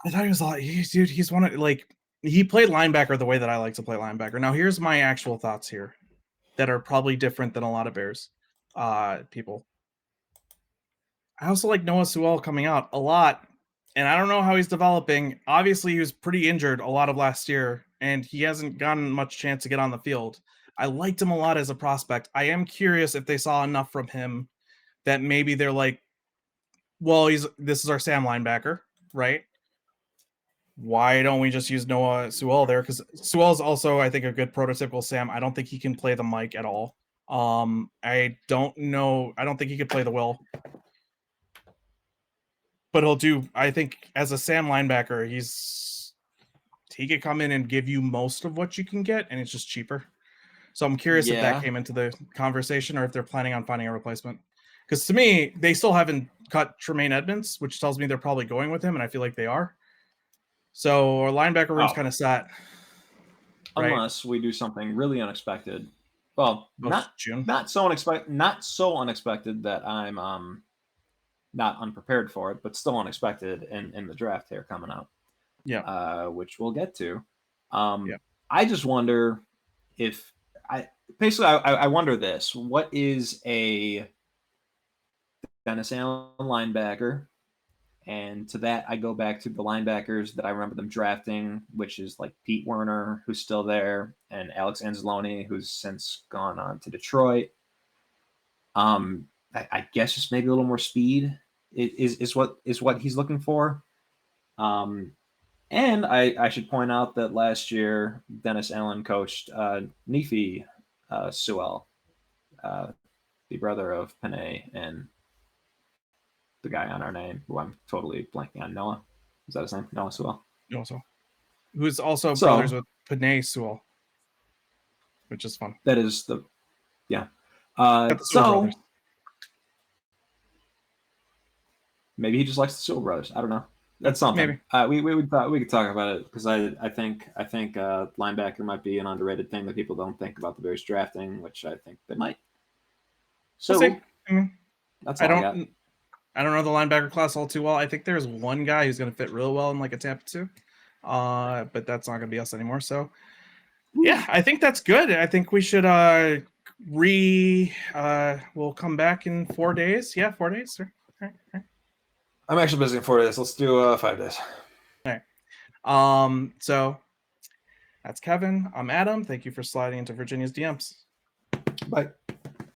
I thought he was a lot. Dude, he's one of like he played linebacker the way that I like to play linebacker. Now here's my actual thoughts here that are probably different than a lot of Bears people. I also like Noah Sewell coming out a lot, and I don't know how he's developing. Obviously, he was pretty injured a lot of last year, and he hasn't gotten much chance to get on the field. I liked him a lot as a prospect. I am curious if they saw enough from him that maybe they're like, well, this is our Sam linebacker, right? Why don't we just use Noah Sewell there? Because Sewell is also, I think, a good prototypical Sam. I don't think he can play the mic at all. I don't know. I don't think he could play the will. But he'll do, I think, as a Sam linebacker, he could come in and give you most of what you can get, and it's just cheaper. So I'm curious if that came into the conversation or if they're planning on finding a replacement. Because to me, they still haven't cut Tremaine Edmonds, which tells me they're probably going with him, and I feel like they are. So our linebacker room's kind of set. Right? Unless we do something really unexpected. Well, not so unexpected that I'm not unprepared for it, but still unexpected in the draft here coming up. Yeah. Which we'll get to. I just wonder if I wonder this. What is a Dennis Allen linebacker? And to that, I go back to the linebackers that I remember them drafting, which is like Pete Werner, who's still there, and Alex Anzalone, who's since gone on to Detroit. I guess just maybe a little more speed is what he's looking for. And I should point out that last year Dennis Allen coached Nefi Sewell, the brother of Panay and the guy on our name, who I'm totally blanking on. Noah, is that his name? Noah Sewell. Noah Sewell, who's also brothers with Panay Sewell, which is fun. That is the brothers. Maybe he just likes the Sewell brothers. I don't know. That's something. Maybe. We could talk about it because I think linebacker might be an underrated thing that people don't think about the Bears drafting, which I think they might. So that's all I got. I don't know the linebacker class all too well. I think there's one guy who's going to fit real well in like a Tampa 2, but that's not going to be us anymore. So, yeah, I think that's good. I think we should we'll come back in 4 days. Yeah, 4 days. Sure. All right. I'm actually busy in 4 days. Let's do 5 days. All right. So that's Kevin. I'm Adam. Thank you for sliding into Virginia's DMs. Bye.